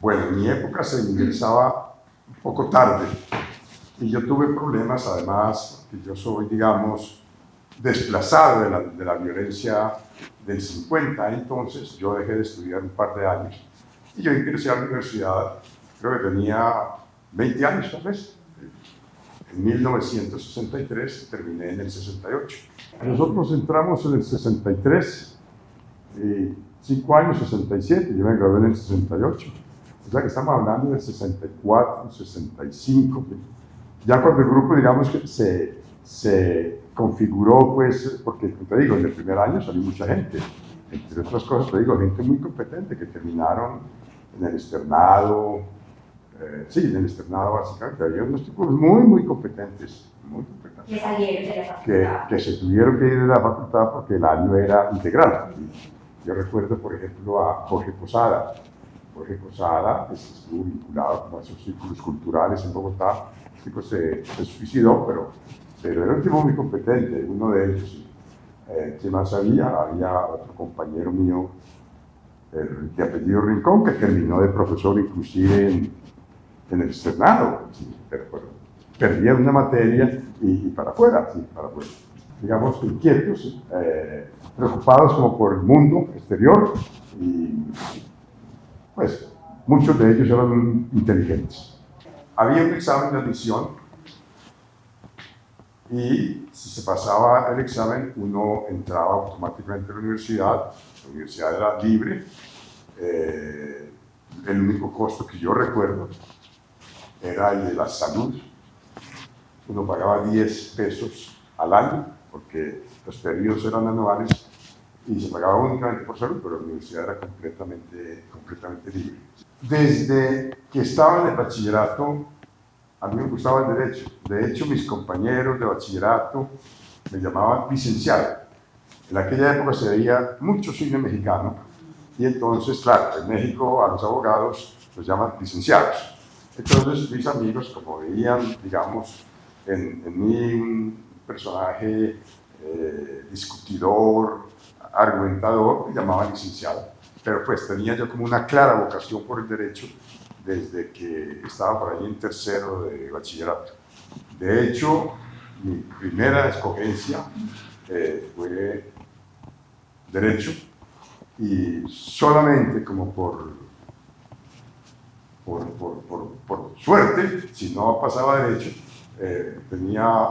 Bueno, en mi época se ingresaba un poco tarde y yo tuve problemas, además, que yo soy, digamos, desplazado de la violencia del 50, entonces yo dejé de estudiar un par de años y yo ingresé a la universidad, creo que tenía 20 años tal vez, en 1963, terminé en el 68. Nosotros entramos en el 63, 5 años, 67, yo me gradué en el 68. O sea que estamos hablando del 64, 65. Ya cuando el grupo, digamos, que se configuró, pues, porque te digo, en el primer año salió mucha gente. Entre otras cosas, te digo, gente muy competente que terminaron en el externado. Sí, en el externado básicamente. Había unos tipos muy competentes, muy competentes. Que salieron de la facultad. Que se tuvieron que ir de la facultad porque el año era integral. Yo recuerdo, por ejemplo, a Jorge Posada. Jorge Posada estuvo vinculado con esos círculos culturales en Bogotá. El tipo se suicidó, pero era un tipo muy competente, uno de ellos. ¿Qué más había? Había otro compañero mío de apellido Rincón que terminó de profesor inclusive en el externado. Sí, pero perdía una materia y para afuera, sí, para afuera. Digamos, inquietos, preocupados como por el mundo exterior y pues muchos de ellos eran inteligentes. Había un examen de admisión y si se pasaba el examen uno entraba automáticamente a la universidad era libre. El único costo que yo recuerdo era el de la salud. Uno pagaba 10 pesos al año porque los periodos eran anuales y se pagaba únicamente por salud, pero la universidad era completamente libre. Desde que estaba en el bachillerato, a mí me gustaba el derecho. De hecho, mis compañeros de bachillerato me llamaban licenciado. En aquella época se veía mucho cine mexicano y entonces, claro, en México a los abogados los llaman licenciados. Entonces mis amigos, como veían, digamos, en mí un personaje discutidor, argumentador, me llamaban licenciado. Pero pues tenía yo como una clara vocación por el derecho desde que estaba por ahí en tercero de bachillerato. De hecho, mi primera escogencia fue derecho y solamente como por suerte, si no pasaba derecho, tenía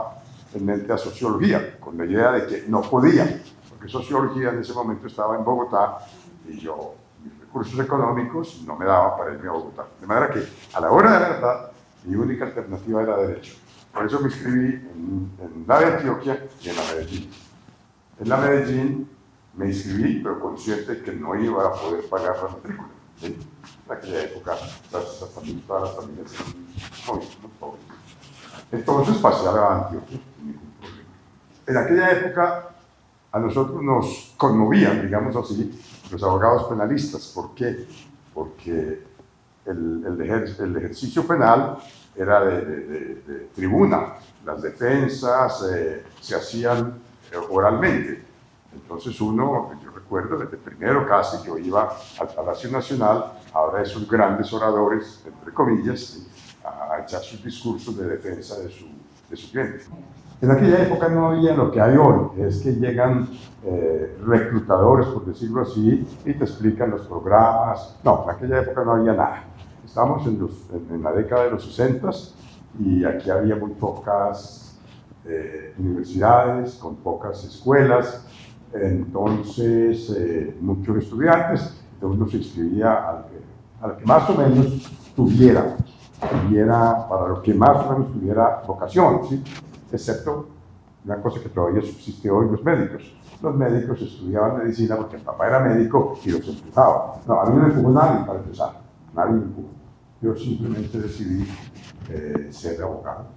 en mente a sociología, con la idea de que no podía, porque sociología en ese momento estaba en Bogotá y yo, mis recursos económicos no me daban para irme a Bogotá. De manera que a la hora de la verdad, mi única alternativa era derecho. Por eso me inscribí en la de Antioquia y en la Medellín. En la Medellín me inscribí, pero consciente que no iba a poder pagar la matrícula. ¿Sí? En aquella época todas las familias eran muy pobres. Entonces pasé a la Antioquia sin ningún problema. En aquella época a nosotros nos conmovían, digamos así, los abogados penalistas. ¿Por qué? Porque el ejercicio penal era de tribuna. Las defensas se hacían oralmente. Entonces yo recuerdo desde primero casi, yo iba al Palacio Nacional, ahora esos grandes oradores, entre comillas, a echar sus discursos de defensa de su cliente. En aquella época no había lo que hay hoy, es que llegan reclutadores, por decirlo así, y te explican los programas. No, en aquella época no había nada. Estábamos en la década de los 60 y aquí había muy pocas universidades, con pocas escuelas. Entonces, muchos estudiantes, entonces uno se inscribía al que más o menos tuviera para lo que más o menos tuviera vocación, ¿sí? Excepto una cosa que todavía subsiste hoy, los médicos. Los médicos estudiaban medicina porque el papá era médico y los empujaba. No, a mí no me empujó nadie para empezar, nadie me empujó. Yo simplemente decidí ser abogado.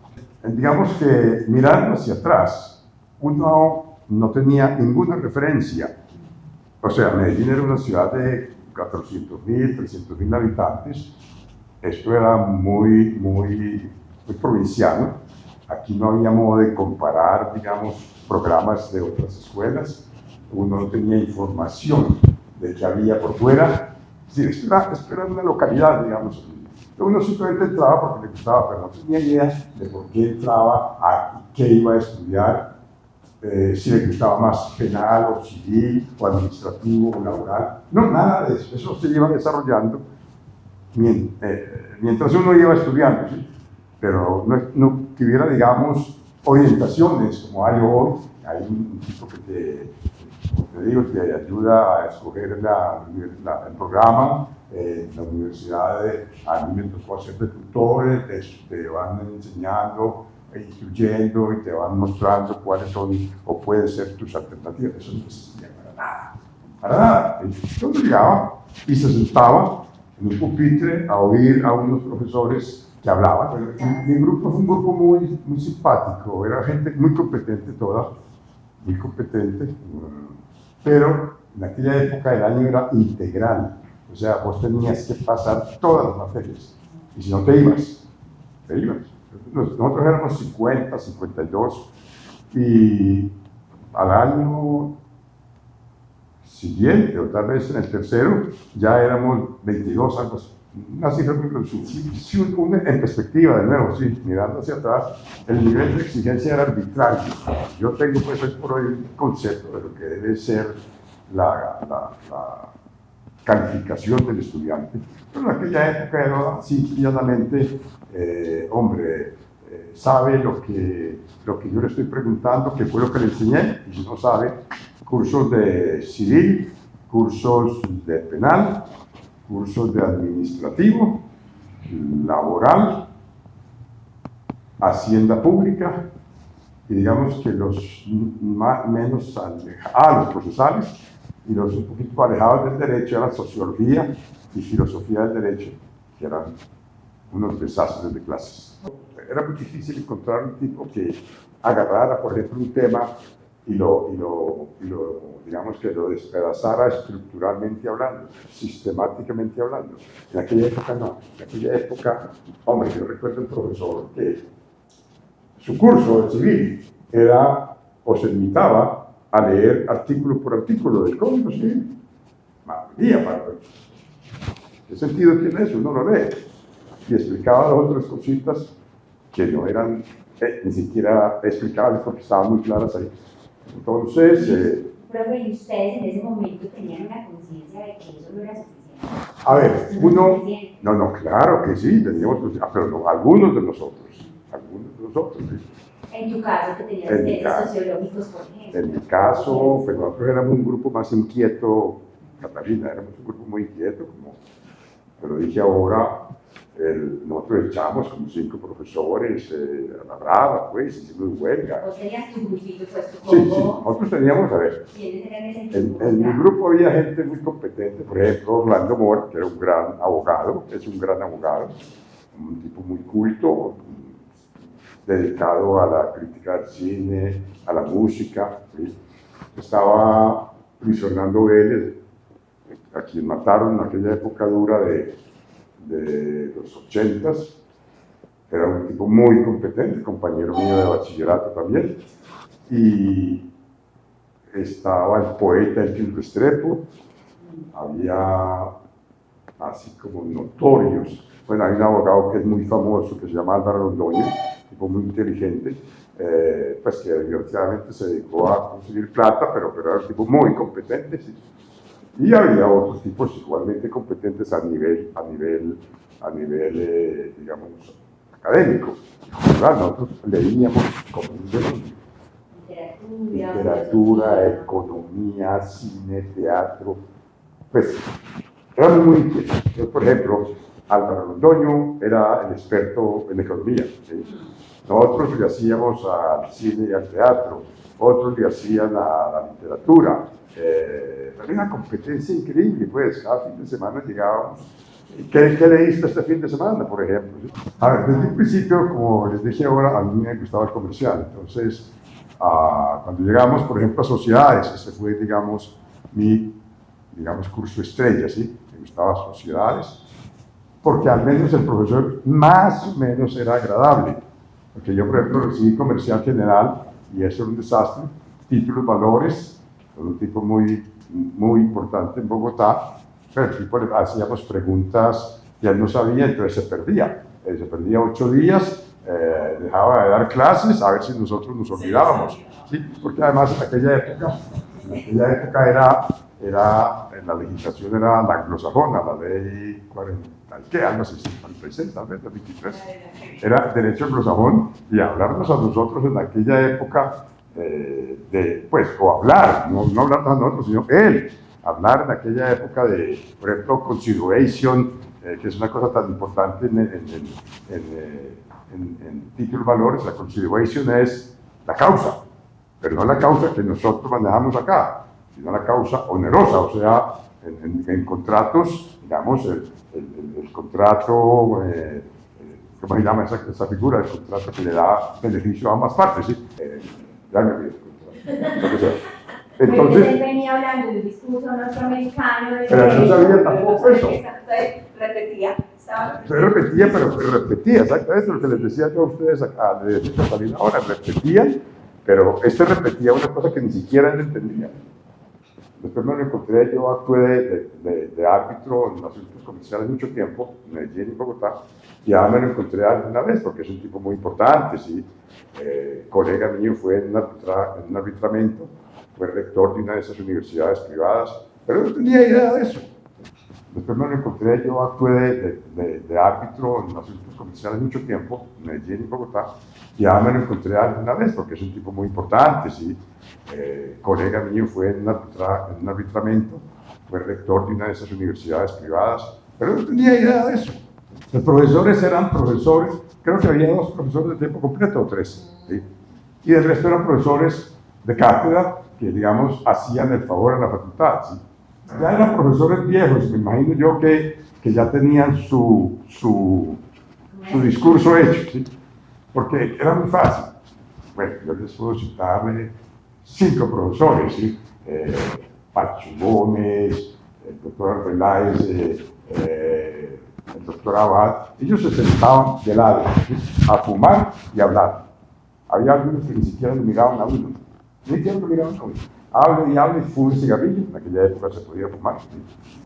Digamos que mirando hacia atrás, uno no tenía ninguna referencia. O sea, Medellín era una ciudad de 400.000, 300.000 habitantes. Esto era muy provinciano. Aquí no había modo de comparar, digamos, programas de otras escuelas. Uno no tenía información de qué había por fuera. decir, esto era una localidad, digamos. Uno simplemente entraba porque le gustaba, pero no tenía idea de por qué entraba, a qué iba a estudiar, si le gustaba más penal o civil o administrativo o laboral. No, nada de eso. Eso se iba desarrollando mientras uno iba estudiando, ¿sí? Pero no tuviera, digamos, orientaciones como hay hoy. Hay un tipo que como te digo, te ayuda a escoger el programa. En la universidad a mí me tocó hacer de tutores, te van enseñando, instruyendo y te van mostrando cuáles son o pueden ser tus alternativas. Eso no existía para nada. Para nada. Entonces llegaba y se sentaba en un pupitre a oír a unos profesores que hablaban. Mi grupo fue un grupo muy, muy simpático, era gente muy competente toda, muy competente, pero en aquella época el año era integral. O sea, vos tenías que pasar todas las materias. Y si no te ibas. Nosotros éramos 50, 52. Y al año siguiente, o tal vez en el tercero, ya éramos 22, algo así. Una cifra muy reducida. En perspectiva, de nuevo, sí, mirando hacia atrás, el nivel de exigencia era arbitrario. Yo tengo, pues, hoy por hoy un concepto de lo que debe ser la calificación del estudiante, pero en aquella época era sencillamente, sabe lo que yo le estoy preguntando, qué fue lo que le enseñé, y si no sabe, cursos de civil, cursos de penal, cursos de administrativo, laboral, hacienda pública, y digamos que los menos los procesales, y los un poquito alejados del derecho eran sociología y filosofía del derecho, que eran unos desastres de clases. Era muy difícil encontrar un tipo que agarrara, por ejemplo, un tema y digamos que lo despedazara estructuralmente hablando, sistemáticamente hablando. En aquella época no. En aquella época, hombre, yo recuerdo un profesor que su curso de civil era, o se limitaba a leer artículo por artículo del Código Civil. Maravilla, para ver. ¿Qué sentido tiene eso? Uno lo lee. Y explicaba las otras cositas que no eran, ni siquiera explicables porque estaban muy claras ahí. Entonces... Profe, ¿y ustedes en ese momento tenían una conciencia de que eso no era suficiente? A ver, uno... No, claro que sí, teníamos, pero no, algunos de nosotros. ¿Sí? En tu caso, que tenías intereses sociológicos, por ejemplo. En mi caso, pues nosotros éramos un grupo más inquieto, Catalina, éramos un grupo muy inquieto, pero dije ahora, nosotros echábamos como 5 profesores a la brava, pues, hicimos huelga. ¿Vos tenías tu grupito puesto como? Sí, nosotros teníamos, a ver, ¿Quiénes eran ese grupo? En mi grupo había gente muy competente, por ejemplo, Orlando Mora, que era un gran abogado, es un gran abogado, un tipo muy culto, dedicado a la crítica del cine, a la música. ¿Sí? Estaba Luis Fernando Vélez, a quien mataron en aquella época dura de los 80s. Era un tipo muy competente, compañero mío de bachillerato también. Y estaba el poeta Elkin Restrepo, había así como notorios. Bueno, hay un abogado que es muy famoso que se llama Álvaro Londoño, tipo muy inteligente, pues que desgraciadamente se dedicó a conseguir plata, pero era un tipo muy competente. ¿Sí? Y había otros tipos igualmente competentes a nivel digamos, académico. Nosotros leíamos como un demonio. Literatura, economía, cine, teatro, pues éramos muy inquietos. Por ejemplo, Álvaro Londoño era el experto en economía. ¿Sí? Nosotros le hacíamos al cine y al teatro, otros le hacían a la literatura. Había una competencia increíble, pues cada fin de semana llegábamos. ¿Qué leíste este fin de semana, por ejemplo? ¿Sí? A ver, desde un principio, como les dije ahora, a mí me gustaba el comercial. Entonces, cuando llegamos, por ejemplo, a sociedades, ese fue, digamos, mi curso estrella, ¿sí? Me gustaba sociedades, porque al menos el profesor más o menos era agradable. Porque yo, por ejemplo, recibí comercial general y eso era un desastre. Títulos, valores, con un tipo muy, muy importante en Bogotá. Pero el tipo le hacíamos preguntas y él no sabía, entonces se perdía. Se perdía 8 días, dejaba de dar clases a ver si nosotros nos olvidábamos. ¿Sí? Porque además en aquella época era la legislación era la anglosajona, la ley 40, ¿qué? Algo así, 56, tal vez, la 23. Era derecho anglosajón y hablarnos a nosotros en aquella época, pues, o hablar, no hablarnos a nosotros, sino él, hablar en aquella época de, por ejemplo, consideration, que es una cosa tan importante en títulos valores. La consideration es la causa, pero no la causa que nosotros manejamos acá, sino la causa onerosa, o sea, en contratos, digamos, el contrato, ¿cómo se llama esa figura? El contrato que le da beneficio a ambas partes, ¿sí? Ya me olvidé el contrato, lo que sea. Entonces, él venía hablando de un discurso norteamericano. Pero no sabía tampoco eso. Repetía. Pero repetía, exactamente lo que les decía yo a ustedes acá, le decía a Catalina ahora, repetían, pero repetía una cosa que ni siquiera él entendía. Después me lo encontré, yo actué de árbitro en asuntos comerciales mucho tiempo, en Medellín y Bogotá, y ahora me lo encontré alguna vez, porque es un tipo muy importante, ¿sí? Colega mío fue en un arbitramiento, fue rector de una de esas universidades privadas, pero no tenía idea de eso. Después me lo encontré, yo actué de árbitro en asuntos comerciales mucho tiempo, en Medellín y Bogotá, y ahora me lo encontré alguna vez, porque es un tipo muy importante, ¿sí? Colega mío fue en un arbitramiento, fue rector de una de esas universidades privadas, pero no tenía idea de eso. Los profesores eran profesores, creo que había 2 profesores de tiempo completo o 3, ¿sí? Y el resto eran profesores de cátedra que, digamos, hacían el favor a la facultad, ¿sí? Ya eran profesores viejos, me imagino yo que ya tenían su discurso hecho, ¿sí? Porque era muy fácil. Bueno, yo les puedo citar 5 profesores, ¿sí? Pacho Gómez, el doctor Arbeláez, el doctor Abad. Ellos se sentaban de lado, ¿sí? A fumar y a hablar. Había algunos que ni siquiera lo miraban a uno. Ni siquiera lo miraban a uno. Hable y fume cigarrillos. En aquella época se podía fumar, ¿sí?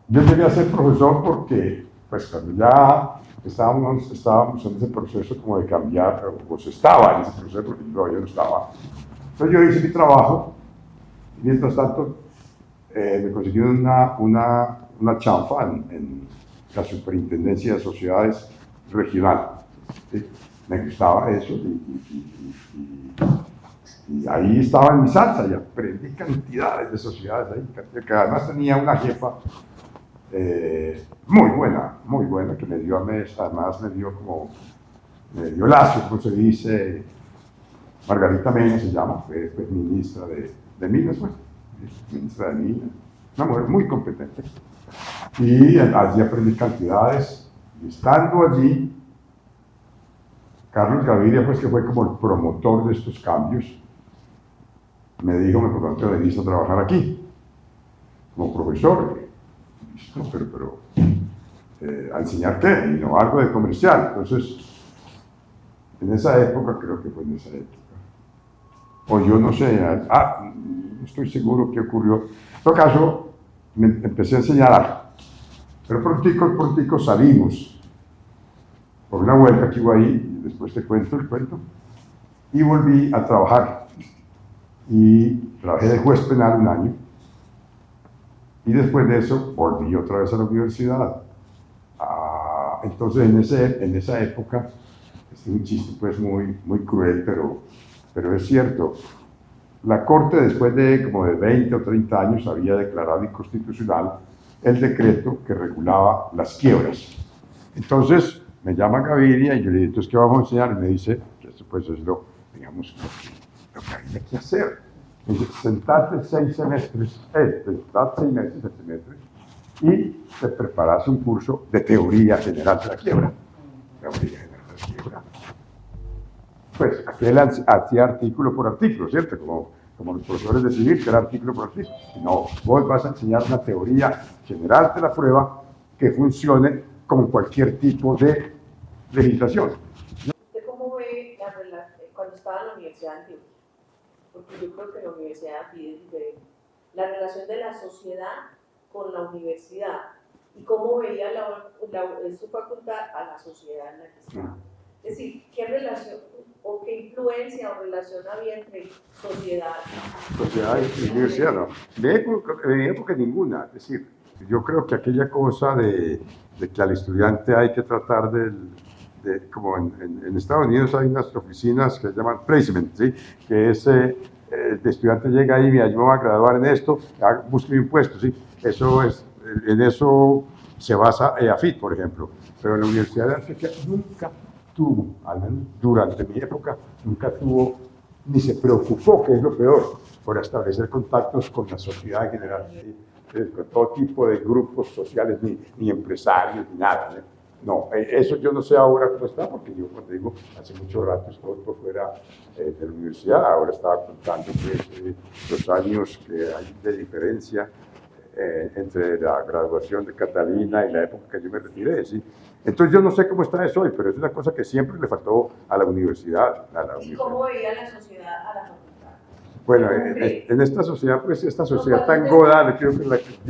Yo llegué a ser profesor porque, pues, cuando ya estábamos en ese proceso como de cambiar, o se estaba en ese proceso, porque yo no estaba. Entonces yo hice mi trabajo, y mientras tanto me conseguí una chanfa en la Superintendencia de Sociedades Regional, ¿sí? Me gustaba eso y ahí estaba en mi salsa y aprendí cantidades de sociedades ahí, que además tenía una jefa muy buena, que me dio a mes, además me dio lazo, como se dice. Margarita Mena se llama, fue ministra de Minas, bueno, ministra de Minas, una mujer muy competente. Y allí aprendí cantidades, y estando allí, Carlos Gaviria, pues, que fue como el promotor de estos cambios, me dijo, me preguntó, venís a trabajar aquí, como profesor. Listo, pero ¿a enseñar qué? Y no algo de comercial. Entonces, en esa época, creo que fue en esa época, o yo no sé, no estoy seguro qué ocurrió. En todo caso, me empecé a enseñar algo. Pero prontico salimos por una vuelta que hubo ahí, y después te cuento el cuento, y volví a trabajar. Y trabajé de juez penal 1 año, y después de eso volví otra vez a la universidad. Entonces en esa época, es un chiste pues muy cruel, pero es cierto, la Corte después de como de 20 o 30 años había declarado inconstitucional el decreto que regulaba las quiebras. Entonces me llama Gaviria y yo le digo, entonces, ¿qué vamos a enseñar? Y me dice, que esto pues es digamos, lo que había que hacer. Me dice, sentate 6 semestres, sentate 6 meses, 7 semestres, y te preparas un curso de teoría general de la quiebra. Teoría general de la quiebra. Pues aquel hacía artículo por artículo, ¿cierto? Como los profesores de civil, que era artículo por artículo. No, vos vas a enseñar una teoría general de la prueba que funcione como cualquier tipo de legislación. ¿Usted cómo ve cuando estaba en la Universidad de Antioquia? Porque yo creo que la Universidad de aquí es diferente. La relación de la sociedad con la universidad y cómo veía su facultad a la sociedad en la que estaba. Es decir, ¿qué relación o qué influencia o relación había entre sociedad y universidad? No. En mi época ninguna. Es decir, yo creo que aquella cosa de que al estudiante hay que tratar como en Estados Unidos hay unas oficinas que se llaman placement, ¿sí? Que es, el estudiante llega ahí, mira, yo me voy a graduar en esto, busque un puesto, ¿sí? Eso es, en eso se basa EAFIT, por ejemplo. Pero en la Universidad de Antioquia nunca tuvo, al menos durante mi época, nunca tuvo, ni se preocupó, que es lo peor, por establecer contactos con la sociedad en general, ¿sí? Con todo tipo de grupos sociales, ni empresarios, ni nada, ¿sí? No, eso yo no sé ahora cómo está, porque yo, como te digo, hace mucho rato estoy por fuera de la universidad. Ahora estaba contando los años que hay de diferencia entre la graduación de Catalina y la época que yo me retiré, ¿sí? Entonces yo no sé cómo está eso hoy, pero es una cosa que siempre le faltó a la universidad. ¿Y cómo veía la sociedad a la facultad? Bueno, en esta sociedad, pues esta sociedad tan goda, yo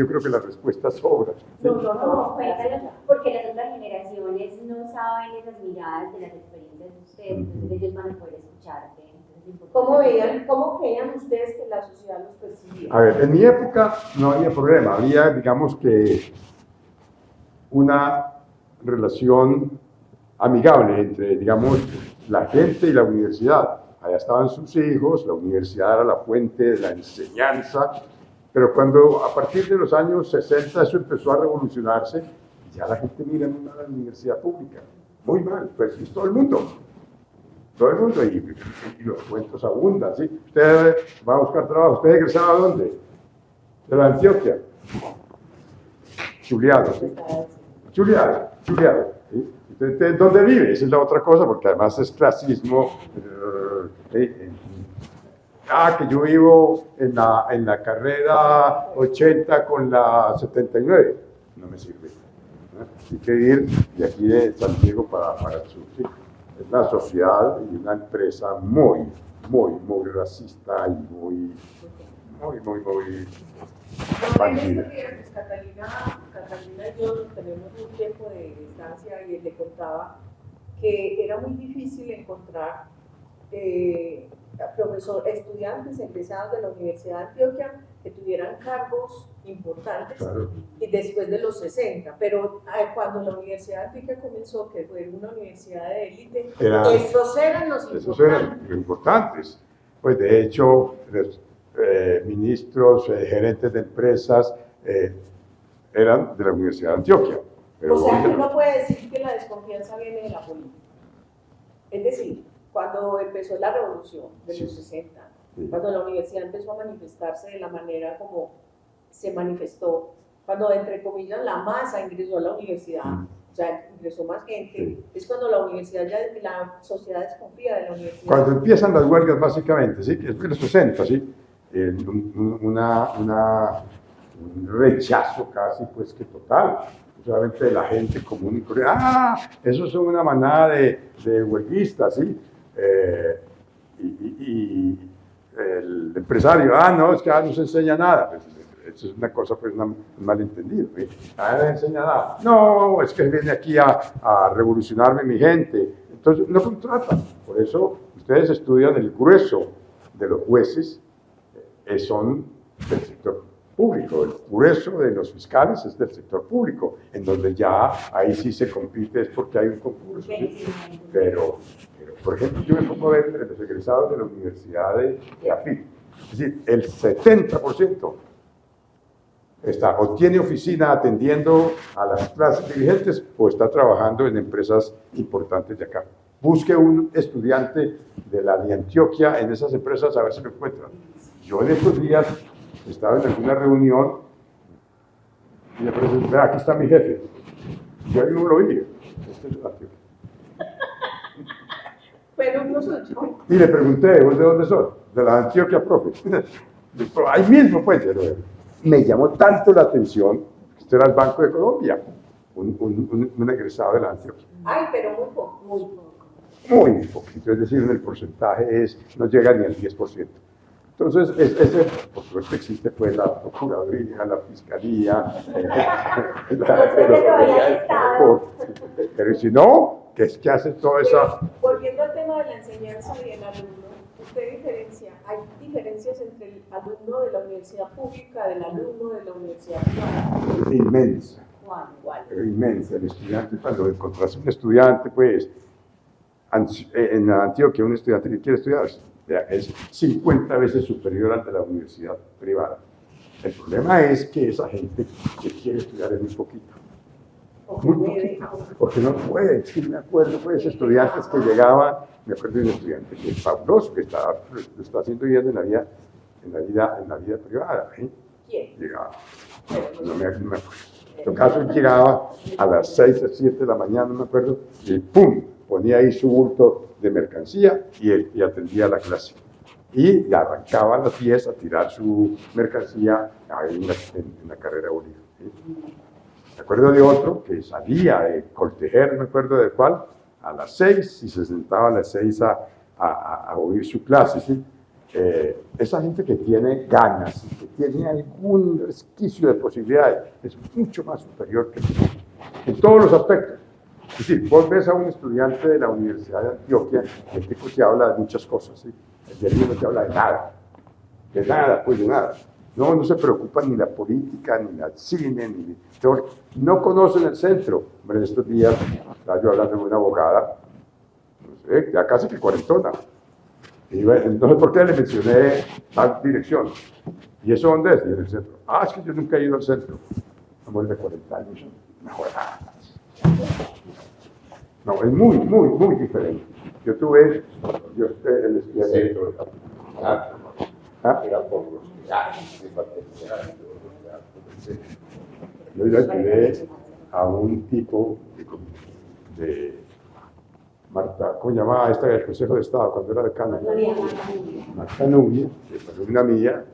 creo que la respuesta sobra. ¿Sí? No, cuéntanos, porque las otras generaciones no saben esas miradas de las experiencias de ustedes, entonces ellos van a poder escucharte. ¿Cómo creían ustedes que la sociedad los percibía? A ver, en mi época no había problema, había, digamos que, una relación amigable entre, digamos, la gente y la universidad. Allá estaban sus hijos, la universidad era la fuente de la enseñanza, pero cuando a partir de los años 60 eso empezó a revolucionarse, ya la gente mira muy mal a la universidad pública, muy mal, pues es todo el mundo, y los cuentos abundan, ¿sí? Usted va a buscar trabajo, ¿usted es egresado a dónde? De la Antioquia. Chuleado, ¿sí? Chuleado, ¿sí? Entonces, ¿dónde vive? Esa es la otra cosa, porque además es clasismo. Que yo vivo en la carrera 80 con la 79. No me sirve. Hay que ir de aquí de San Diego para el sur. ¿Sí? Es una sociedad y una empresa muy racista y muy Catalina y yo tenemos un tiempo de distancia y le contaba que era muy difícil encontrar estudiantes egresados de la Universidad de Antioquia que tuvieran cargos importantes, claro, y después de los 60, pero importantes. Cuando la Universidad de Antioquia comenzó, que fue una universidad de élite, esos eran los importantes. Pues de hecho, los ministros, gerentes de empresas eran de la Universidad de Antioquia. Pero o sea, uno puede decir que la desconfianza viene de la política. Es decir, cuando empezó la revolución de los 60, cuando la universidad empezó a manifestarse de la manera como se manifestó, cuando entre comillas la masa ingresó a la universidad, o sea, ingresó más gente, es cuando la universidad la sociedad desconfía de la universidad. Cuando empiezan las huelgas básicamente, ¿sí? Que es de los 60, ¿sí? Un rechazo casi pues que total, solamente de la gente común y corriente. Esos son una manada de huelguistas, ¿sí? Y el empresario, no, es que no se enseña nada. Pues, eso es una cosa, pues, un malentendido. No se enseña nada. No, es que viene aquí a revolucionarme mi gente. Entonces, no contratan. Por eso, ustedes estudian el grueso de los jueces, son del sector público. El grueso de los fiscales es del sector público, en donde ya ahí sí se compite, es porque hay un concurso. ¿Sí? Pero, por ejemplo, yo me pongo a ver entre los egresados de la Universidad de AFIT. Es decir, el 70% o tiene oficina atendiendo a las clases dirigentes o está trabajando en empresas importantes de acá. Busque un estudiante de la de Antioquia en esas empresas a ver si lo encuentran. Yo en estos días estaba en alguna reunión y le pregunté, aquí está mi jefe. Yo no lo vi. Este es Antioquia. Pero nosotros. Y le pregunté, ¿vos de dónde sos? De la Antioquia, profe. Ahí mismo, pues. Me llamó tanto la atención, este era el Banco de Colombia, un egresado de la Antioquia. Pero muy poco. Muy poquito, es decir, el porcentaje no llega ni al 10%. Entonces Entonces, por suerte existe pues la Procuraduría, la Fiscalía, pero si no, ¿qué es que hace toda esa? Volviendo al tema de la enseñanza y el alumno, ¿usted diferencia? ¿Hay diferencias entre el alumno de la universidad pública del alumno de la universidad privada? Inmensa. ¿Cuál? Inmensa. El estudiante, cuando encontrás un estudiante, pues, en Antioquia, un estudiante que quiere estudiar es 50 veces superior al de la universidad privada. El problema es que esa gente que quiere estudiar es muy poquito. Muy poquito, porque no puede. Sí, me acuerdo, pues, estudiantes que llegaban, me acuerdo de un estudiante que es fabuloso, que lo está haciendo bien en la vida privada. ¿Quién? Llegaba, no me acuerdo. En todo caso, él llegaba a las 6 o 7 de la mañana, no me acuerdo, y ¡pum! Ponía ahí su bulto de mercancía y atendía la clase. Y arrancaba a las 10 a tirar su mercancía ahí en la carrera Bolívar. ¿Sí? Me acuerdo de otro que salía de Coltejer, no me acuerdo de cuál, a las 6 y se sentaba a las 6 a oír su clase. ¿Sí? Esa gente que tiene ganas, que tiene algún resquicio de posibilidades, es mucho más superior que tú, en todos los aspectos. Es decir, vos ves a un estudiante de la Universidad de Antioquia, el tipo te habla de muchas cosas, ¿sí? El de allí no te habla de nada, pues de nada. No se preocupan ni la política, ni el cine, ni no conocen el centro. Hombre, en estos días estaba yo hablando con una abogada, no sé, ya casi que cuarentona. Y bueno, entonces, ¿por qué le mencioné tal dirección? ¿Y eso dónde es? Y en el centro. Ah, es que yo nunca he ido al centro. Estamos de 40 años. No, es muy, muy, muy diferente. Yo tuve, el estudiante. Yo ya tuve a un tipo de Marta, ¿cómo llamaba esta del Consejo de Estado cuando era decana? Marta Nubia, que fue una mía,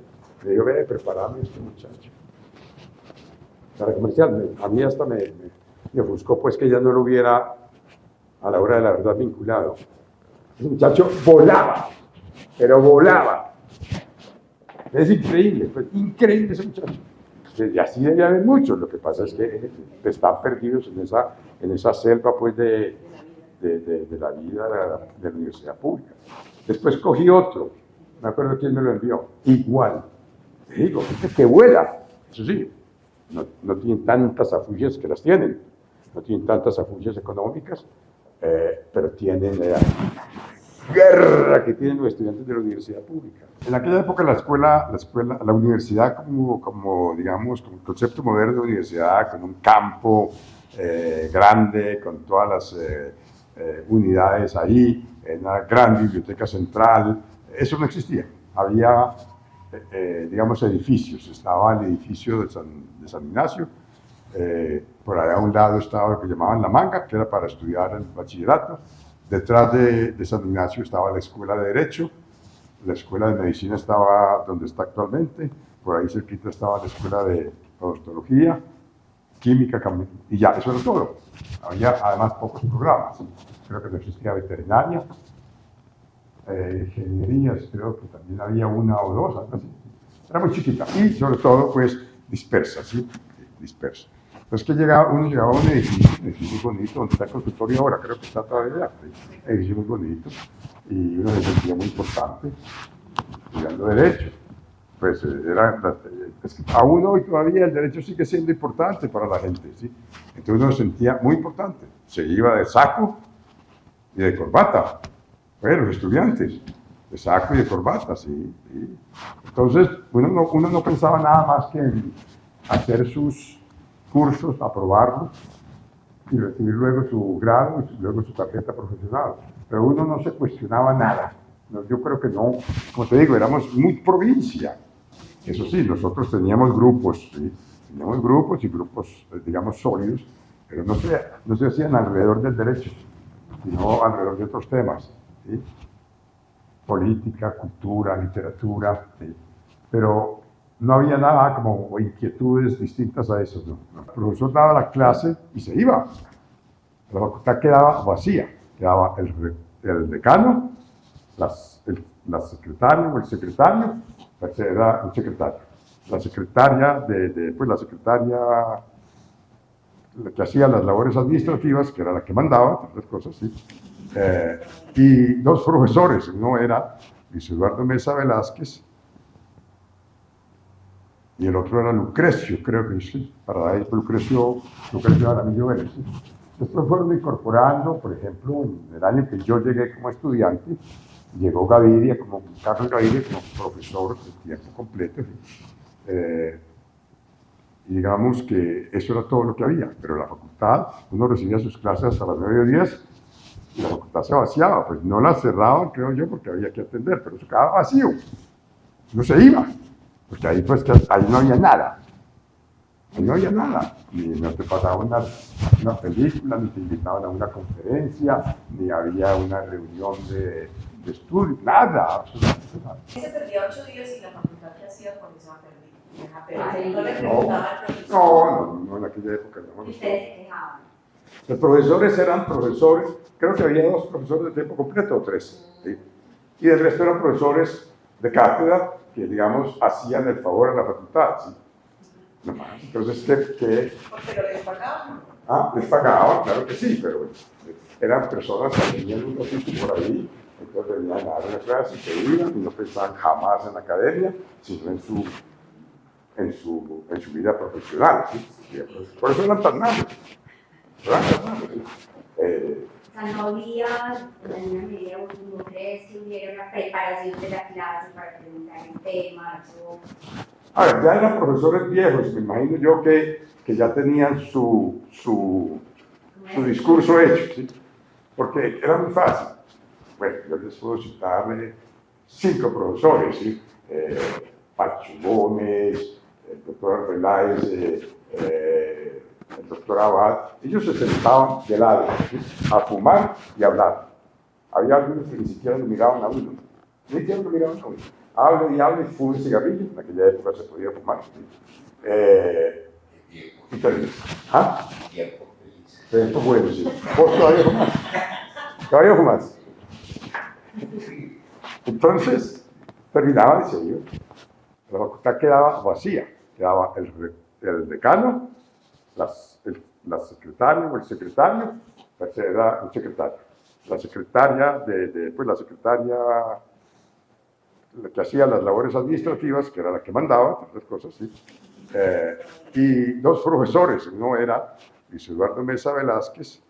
me dijo, ve, prepárame este muchacho. Para comercial, a mí hasta me ofuscó pues que ya no lo hubiera a la hora de la verdad vinculado. Ese muchacho volaba, pero volaba. Es increíble, pues increíble ese muchacho. Y así debe haber muchos, lo que pasa es que están perdidos en esa selva pues de la vida de la universidad pública. Después cogí otro, me acuerdo quién me lo envió, igual. Te digo, gente que vuela, eso sí, no tienen tantas afullas que las tienen, no tienen tantas afullas económicas, pero tienen la guerra que tienen los estudiantes de la universidad pública. En aquella época la universidad como digamos, como el concepto moderno de universidad, con un campo grande, con todas las unidades ahí, en una gran biblioteca central, eso no existía. Había, digamos, edificios. Estaba el edificio de San Ignacio, por allá a un lado estaba lo que llamaban La Manga, que era para estudiar el bachillerato. Detrás de San Ignacio estaba la Escuela de Derecho, la Escuela de Medicina estaba donde está actualmente, por ahí cerquita estaba la Escuela de Odontología, Química, y ya, eso era todo. Había además pocos programas, creo que no existía veterinaria, ingenierías, creo que también había una o dos, algo así. Era muy chiquita y sobre todo pues dispersa, ¿sí? Dispersa. Entonces que uno llegaba a un edificio muy bonito, donde está el consultorio ahora, creo que está todavía, un edificio muy bonito, y uno se sentía muy importante, estudiando Derecho. Pues aún hoy todavía el derecho sigue siendo importante para la gente, ¿sí? Entonces uno se sentía muy importante, se iba de saco y de corbata, los estudiantes, de saco y de corbata, ¿sí? Entonces uno no pensaba nada más que en hacer sus cursos, aprobarlos y recibir luego su grado y luego su tarjeta profesional. Pero uno no se cuestionaba nada. No, yo creo que no, como te digo, éramos muy provincia. Eso sí, nosotros teníamos grupos, ¿sí? Teníamos grupos y grupos, digamos, sólidos, pero no se hacían alrededor del derecho, sino alrededor de otros temas, ¿sí? Política, cultura, literatura, ¿sí? Pero no había nada como inquietudes distintas a eso, ¿no? El profesor daba la clase y se iba. La facultad quedaba vacía, quedaba el decano, la secretaria o el secretario, pues era un secretario. La secretaria pues la secretaria que hacía las labores administrativas, que era la que mandaba, entre otras cosas, ¿sí? Y dos profesores, uno era Luis Eduardo Mesa Velázquez y el otro era Lucrecio, creo que sí, para ahí Lucrecio Aramillo Vélez. ¿Sí? Después fueron incorporando, por ejemplo, en el año que yo llegué como estudiante, llegó Gaviria, Carlos Gaviria, como profesor de tiempo completo. ¿Sí? Y digamos que eso era todo lo que había, pero la facultad, uno recibía sus clases hasta las 9 o 10 y la facultad se vaciaba, pues no la cerraban, creo yo, porque había que atender, pero se quedaba vacío, no se iba, porque ahí pues que ahí no había nada, ahí no había nada, ni no te pasaban una película, ni te invitaban a una conferencia, ni había una reunión de estudio, nada, absolutamente nada. Se perdía 8 días y la facultad que hacía con esa pérdida. No le No, preguntaba al profesor. no, en aquella época no. Y ustedes se quejaban. Los profesores eran profesores, creo que había 2 profesores de tiempo completo o 3, ¿sí? Y el resto eran profesores de cátedra que, digamos, hacían el favor a la facultad, ¿sí? No más. Entonces, Pero les pagaban. les pagaban, claro que sí, pero eran personas que tenían un oficio por ahí, entonces venían a dar una clase, se iban y no pensaban jamás en la academia, sino en su vida profesional, ¿sí? Por eso eran tan malos. O sea, no había, en alguna medida, ¿no crees que hubiera una preparación de la clase para preguntar el tema? A ver, ya eran profesores viejos, me imagino yo que ya tenían su discurso hecho, ¿sí? Porque era muy fácil. Bueno, yo les puedo citar 5 profesores, ¿sí? Pacho Gómez, el doctor Arbeláez, el doctor Abad, ellos se sentaban de lado, ¿sí? A fumar y a hablar. Había algunos que ni siquiera lo miraban a uno, ni siquiera lo miraban a uno. Hable y fume cigarrillo, en aquella época se podía fumar. ¿Sí? Y terminó. ¿Ah? Tiempo bueno, sí. ¿Vos todavía fumás? ¿Todavía fumás? Entonces, terminaba y se iba. La facultad quedaba vacía, quedaba el decano, la secretaria o el secretario, pues era un secretario. La secretaria pues la secretaria que hacía las labores administrativas, que era la que mandaba, otras cosas, ¿sí? Y 2 profesores, uno era Luis Eduardo Mesa Velázquez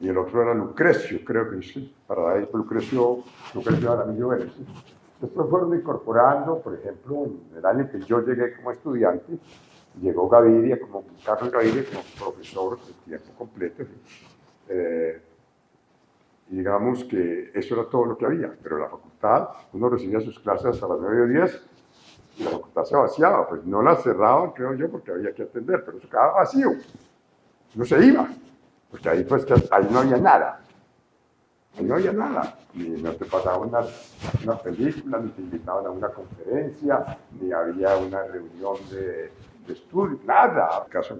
y el otro era Lucrecio, creo que sí, para ahí Lucrecio Aramillo Vélez. ¿Sí? Después fueron incorporando, por ejemplo, en el año que yo llegué como estudiante, llegó Gaviria, Carlos Gaviria, como profesor de tiempo completo. ¿Sí? Y digamos que eso era todo lo que había, pero la facultad, uno recibía sus clases hasta las 9 o 10 y la facultad se vaciaba, pues no la cerraban, creo yo, porque había que atender, pero se quedaba vacío, no se iba, porque ahí pues que ahí no había nada. Ahí no había nada, ni no te pasaban una película, ni te invitaban a una conferencia, ni había una reunión de estudio, nada. Acaso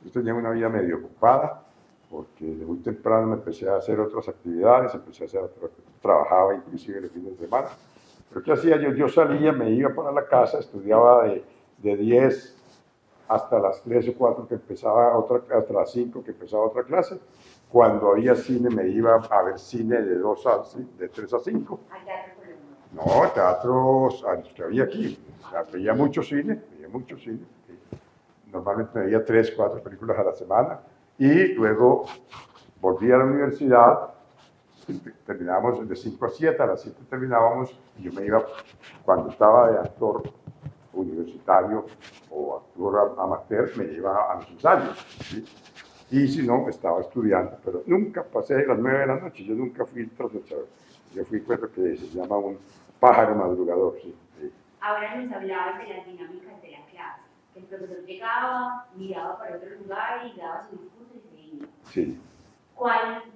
yo tenía una vida medio ocupada, porque de muy temprano me empecé a hacer otras actividades, trabajaba inclusive los fines de semana. Pero ¿qué hacía yo? Yo salía, me iba para la casa, estudiaba de 10 hasta las 3 o 4 que empezaba hasta las 5 que empezaba otra clase. Cuando había cine me iba a ver cine de 3 a 5. No, teatros que había aquí. O sea, veía mucho cine. Normalmente veía 3, 4 películas a la semana. Y luego volví a la universidad, terminábamos de 5 a 7, a las 7 terminábamos, y yo me iba, cuando estaba de actor universitario o actor amateur, me iba a los ensayos, ¿sí? Y si no, estaba estudiando, pero nunca pasé las 9 de la noche, yo nunca fui trasnochador, yo fui pues lo que se llama un pájaro madrugador, ¿sí? Ahora nos hablabas de las dinámicas de la clase, que el profesor llegaba, miraba para otro lugar y daba su discurso y se iba. Sí.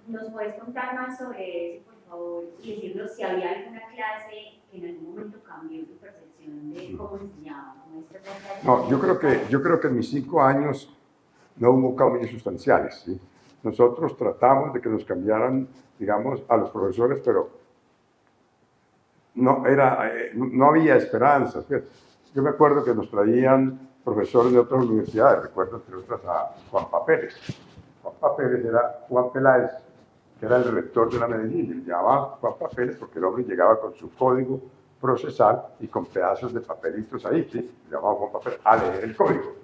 ¿Nos puedes contar más sobre eso, por favor? Y decirnos si había alguna clase que en algún momento cambió tu percepción de cómo enseñaba. No, yo creo que en mis 5 años no hubo cambios sustanciales, ¿sí? nosotros tratamos de que nos cambiaran, digamos, a los profesores, pero no había esperanzas. Yo me acuerdo que nos traían profesores de otras universidades, recuerdo entre otras a Juan Papeles. Juan Papeles era Juan Peláez, que era el rector de la Medellín, y le llamaba Juan Papeles porque el hombre llegaba con su código procesal y con pedazos de papelitos ahí, ¿sí? Le llamaba Juan Papeles a leer el código.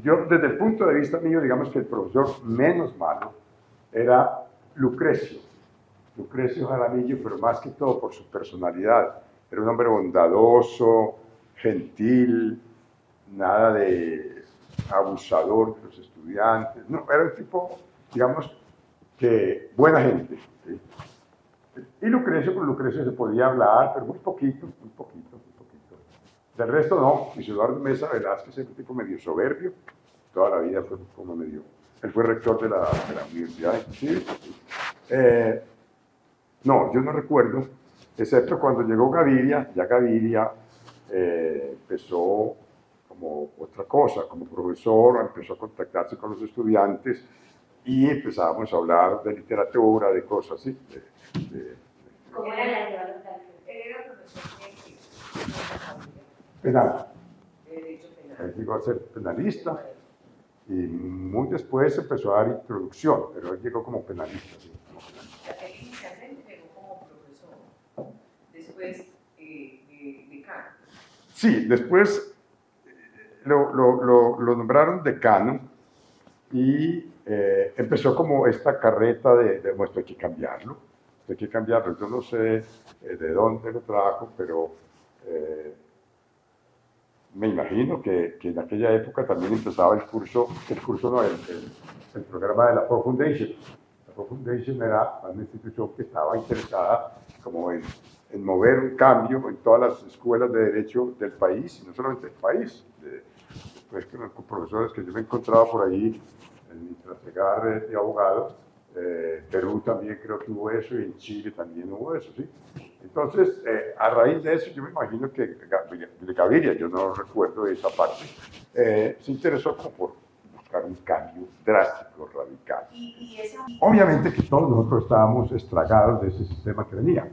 Yo, desde el punto de vista mío, digamos que el profesor menos malo era Lucrecio Jaramillo, pero más que todo por su personalidad. Era un hombre bondadoso, gentil, nada de abusador de los estudiantes. No, era un tipo, digamos, que buena gente. ¿Sí? Y con Lucrecio se podía hablar, pero muy poquito. Del resto no. Luis Eduardo Mesa Velázquez era un tipo medio soberbio, toda la vida fue como medio. Él fue rector de la universidad, inclusive. No, yo no recuerdo, excepto cuando llegó Gaviria. Ya Gaviria empezó como otra cosa, como profesor, empezó a contactarse con los estudiantes y empezábamos a hablar de literatura, de cosas así. ¿Cómo era la lleva los cálculos? Él era profesor de Penal. derecho penal. Él llegó a ser penalista y muy después empezó a dar introducción, pero él llegó como penalista. ¿Sí? Él inicialmente llegó como profesor, después decano. Sí, después lo nombraron decano y empezó como esta carreta de bueno, esto hay que cambiarlo. Yo no sé de dónde lo trajo, pero me imagino que en aquella época también empezaba el programa de la Pro Foundation. La Pro Foundation era una institución que estaba interesada como en mover un cambio en todas las escuelas de derecho del país, y no solamente del país. Después con profesores que yo me encontraba por ahí, mientras llegaba de abogado, Perú también creo que hubo eso, y en Chile también hubo eso, ¿sí? Entonces, a raíz de eso, yo me imagino que Gaviria, yo no recuerdo esa parte, se interesó como por buscar un cambio drástico, radical. Obviamente que todos nosotros estábamos estragados de ese sistema que venía,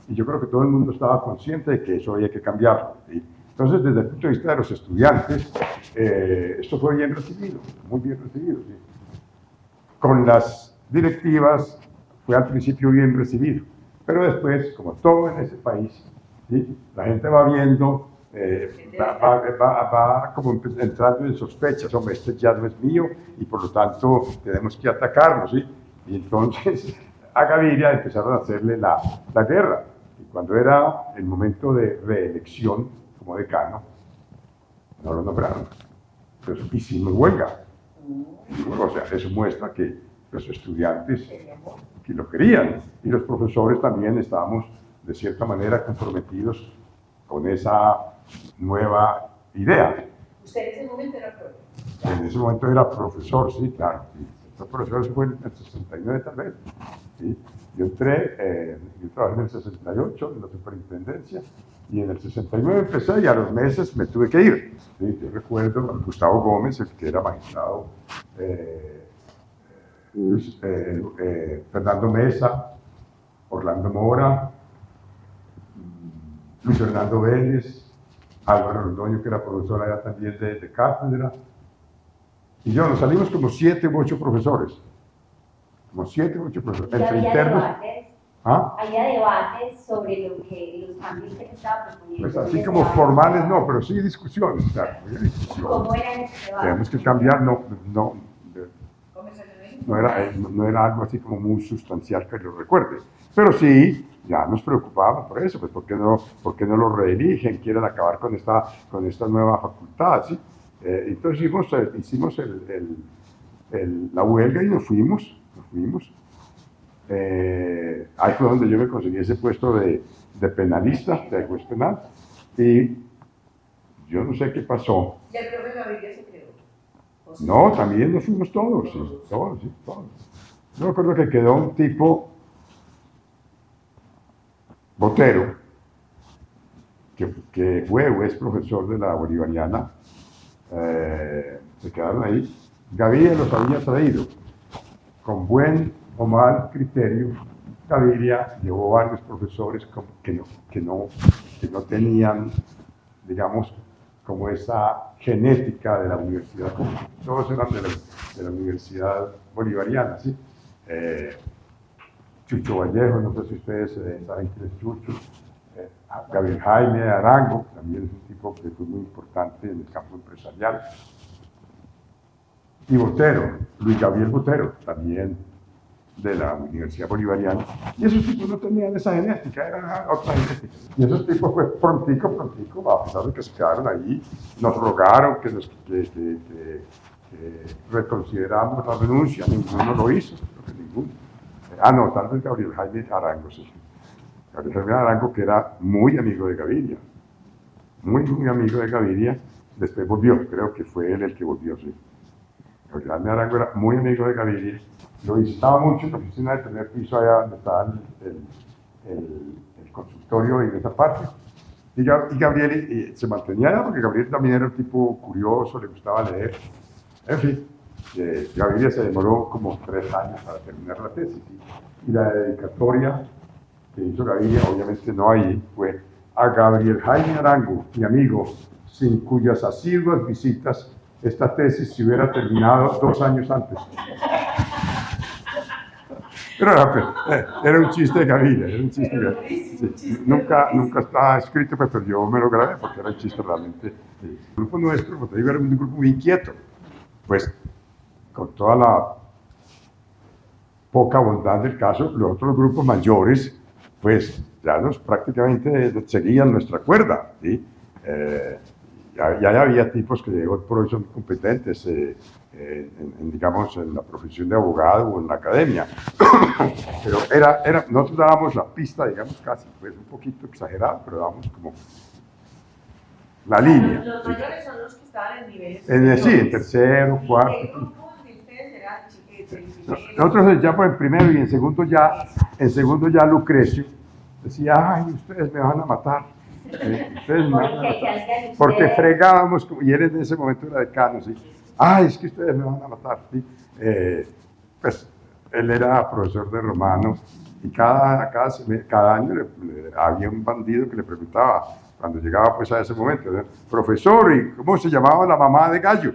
y yo creo que todo el mundo estaba consciente de que eso había que cambiarlo, ¿sí? Entonces, desde el punto de vista de los estudiantes, esto fue bien recibido, muy bien recibido, ¿sí? Con las directivas fue al principio bien recibido, pero después, como todo en ese país, ¿sí? La gente va viendo, va como entrando en sospechas, hombre, este ya no es mío y por lo tanto tenemos que atacarlo, ¿sí? Y entonces a Gaviria empezaron a hacerle la guerra, y cuando era el momento de reelección como decano, no lo nombraron, entonces hicimos huelga. O sea, eso muestra que los estudiantes que lo querían y los profesores también estábamos de cierta manera comprometidos con esa nueva idea. ¿Usted en ese momento era profesor? En ese momento era profesor, sí, claro. Sí. Fue profesor, eso fue en el 69 tal vez. ¿Sí? Yo trabajé en el 68 en la superintendencia, y en el 69 empecé y a los meses me tuve que ir. ¿Sí? Yo recuerdo a Gustavo Gómez, el que era magistrado, Fernando Mesa, Orlando Mora, Luis Fernando Vélez, Álvaro Londoño, que era profesor allá también de cátedra, y yo, nos salimos como 7 u 8 profesores. Como 7 u 8 profesores. ¿Y Entre había internos. debates? ¿Ah? ¿Había debates sobre los cambios que se estaban proponiendo? Pues así como formales no, pero sí discusiones, claro, había discusiones. ¿Cómo eran esos debates? Tenemos que cambiar, no era algo así como muy sustancial que lo recuerde. Pero sí, ya nos preocupábamos por eso, pues ¿por qué no lo reeligen? Quieren acabar con esta nueva facultad, ¿sí? Entonces hicimos la huelga y nos fuimos. Ahí fue donde yo me conseguí ese puesto de penalista, de juez penal, y yo no sé qué pasó. ¿Y el profe Gaviria se quedó? No, también nos fuimos todos, sí, todos. Yo me acuerdo que quedó un tipo, Botero, que fue o es profesor de la Bolivariana, se quedaron ahí, Gaviria los había traído con buen o mal criterio. Gaviria llevó varios profesores que no tenían, digamos, como esa genética de la universidad. Todos eran de la Universidad Bolivariana, ¿sí? Chucho Vallejo, no sé si ustedes saben quién es Chucho. Gabriel Jaime Arango, también es un tipo que fue muy importante en el campo empresarial. Y Botero, Luis Gabriel Botero, también de la Universidad Bolivariana. Y esos tipos no tenían esa genética, eran otra genética. Y esos tipos, pues, prontico, a pesar de que se quedaron ahí, nos rogaron que reconsideramos la renuncia, ninguno lo hizo, creo que ninguno. No, tal vez Gabriel Jaime Arango, sí. Gabriel Jaime Arango, que era muy amigo de Gaviria, muy amigo de Gaviria, después volvió, creo que fue él el que volvió, sí. Gabriel Jaime Arango era muy amigo de Gaviria, lo visitaba mucho en la oficina del primer piso, allá donde estaba el consultorio en esa parte. Y Gabriel se mantenía allá porque Gabriel también era un tipo curioso, le gustaba leer. En fin, Gaviria se demoró como 3 años para terminar la tesis. Y la dedicatoria que hizo Gaviria, obviamente no ahí, fue a Gabriel Jaime Arango, mi amigo, sin cuyas asiduas visitas esta tesis se hubiera terminado 2 años antes. Pero era un chiste de Gaviria, era un chiste de Gaviria. Sí, nunca está escrito, pero yo me lo grabé porque era un chiste realmente. El grupo nuestro, como te digo, era un grupo muy inquieto. Pues, con toda la poca bondad del caso, los otros grupos mayores, pues, ya prácticamente seguían nuestra cuerda, ¿sí? Ya había tipos que hoy por hoy son competentes digamos, en la profesión de abogado o en la academia. Pero nosotros dábamos la pista, digamos, casi, pues un poquito exagerado, pero dábamos como la línea. Los mayores son los que estaban en niveles sí, en tercero, cuarto. ¿Qué grupos de ustedes eran chiquitos? Nosotros ya en primero y en segundo ya Lucrecio decía, ay, ustedes me van a matar. Ustedes me van a matar. Porque fregábamos, y él en ese momento era decano, ¿sí? Ay, es que ustedes me van a matar, ¿sí? Pues él era profesor de romano y cada año había un bandido que le preguntaba, cuando llegaba pues a ese momento, ¿no? Profesor, ¿y cómo se llamaba la mamá de Gallo?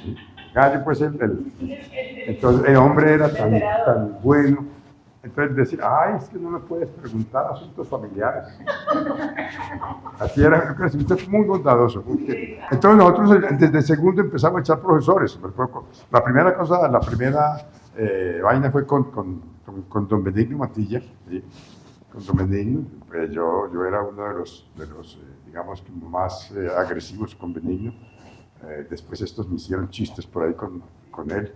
¿Sí? Gallo, pues entonces el hombre era tan bueno. Entonces decir, ay, es que no me puedes preguntar asuntos familiares. Así era, usted es muy bondadoso. Entonces nosotros desde segundo empezamos a echar profesores. La primera vaina fue con don Benigno Matilla, ¿sí? Con don Benigno. Pues yo era uno de los digamos, más agresivos con Benigno. Después estos me hicieron chistes por ahí con él.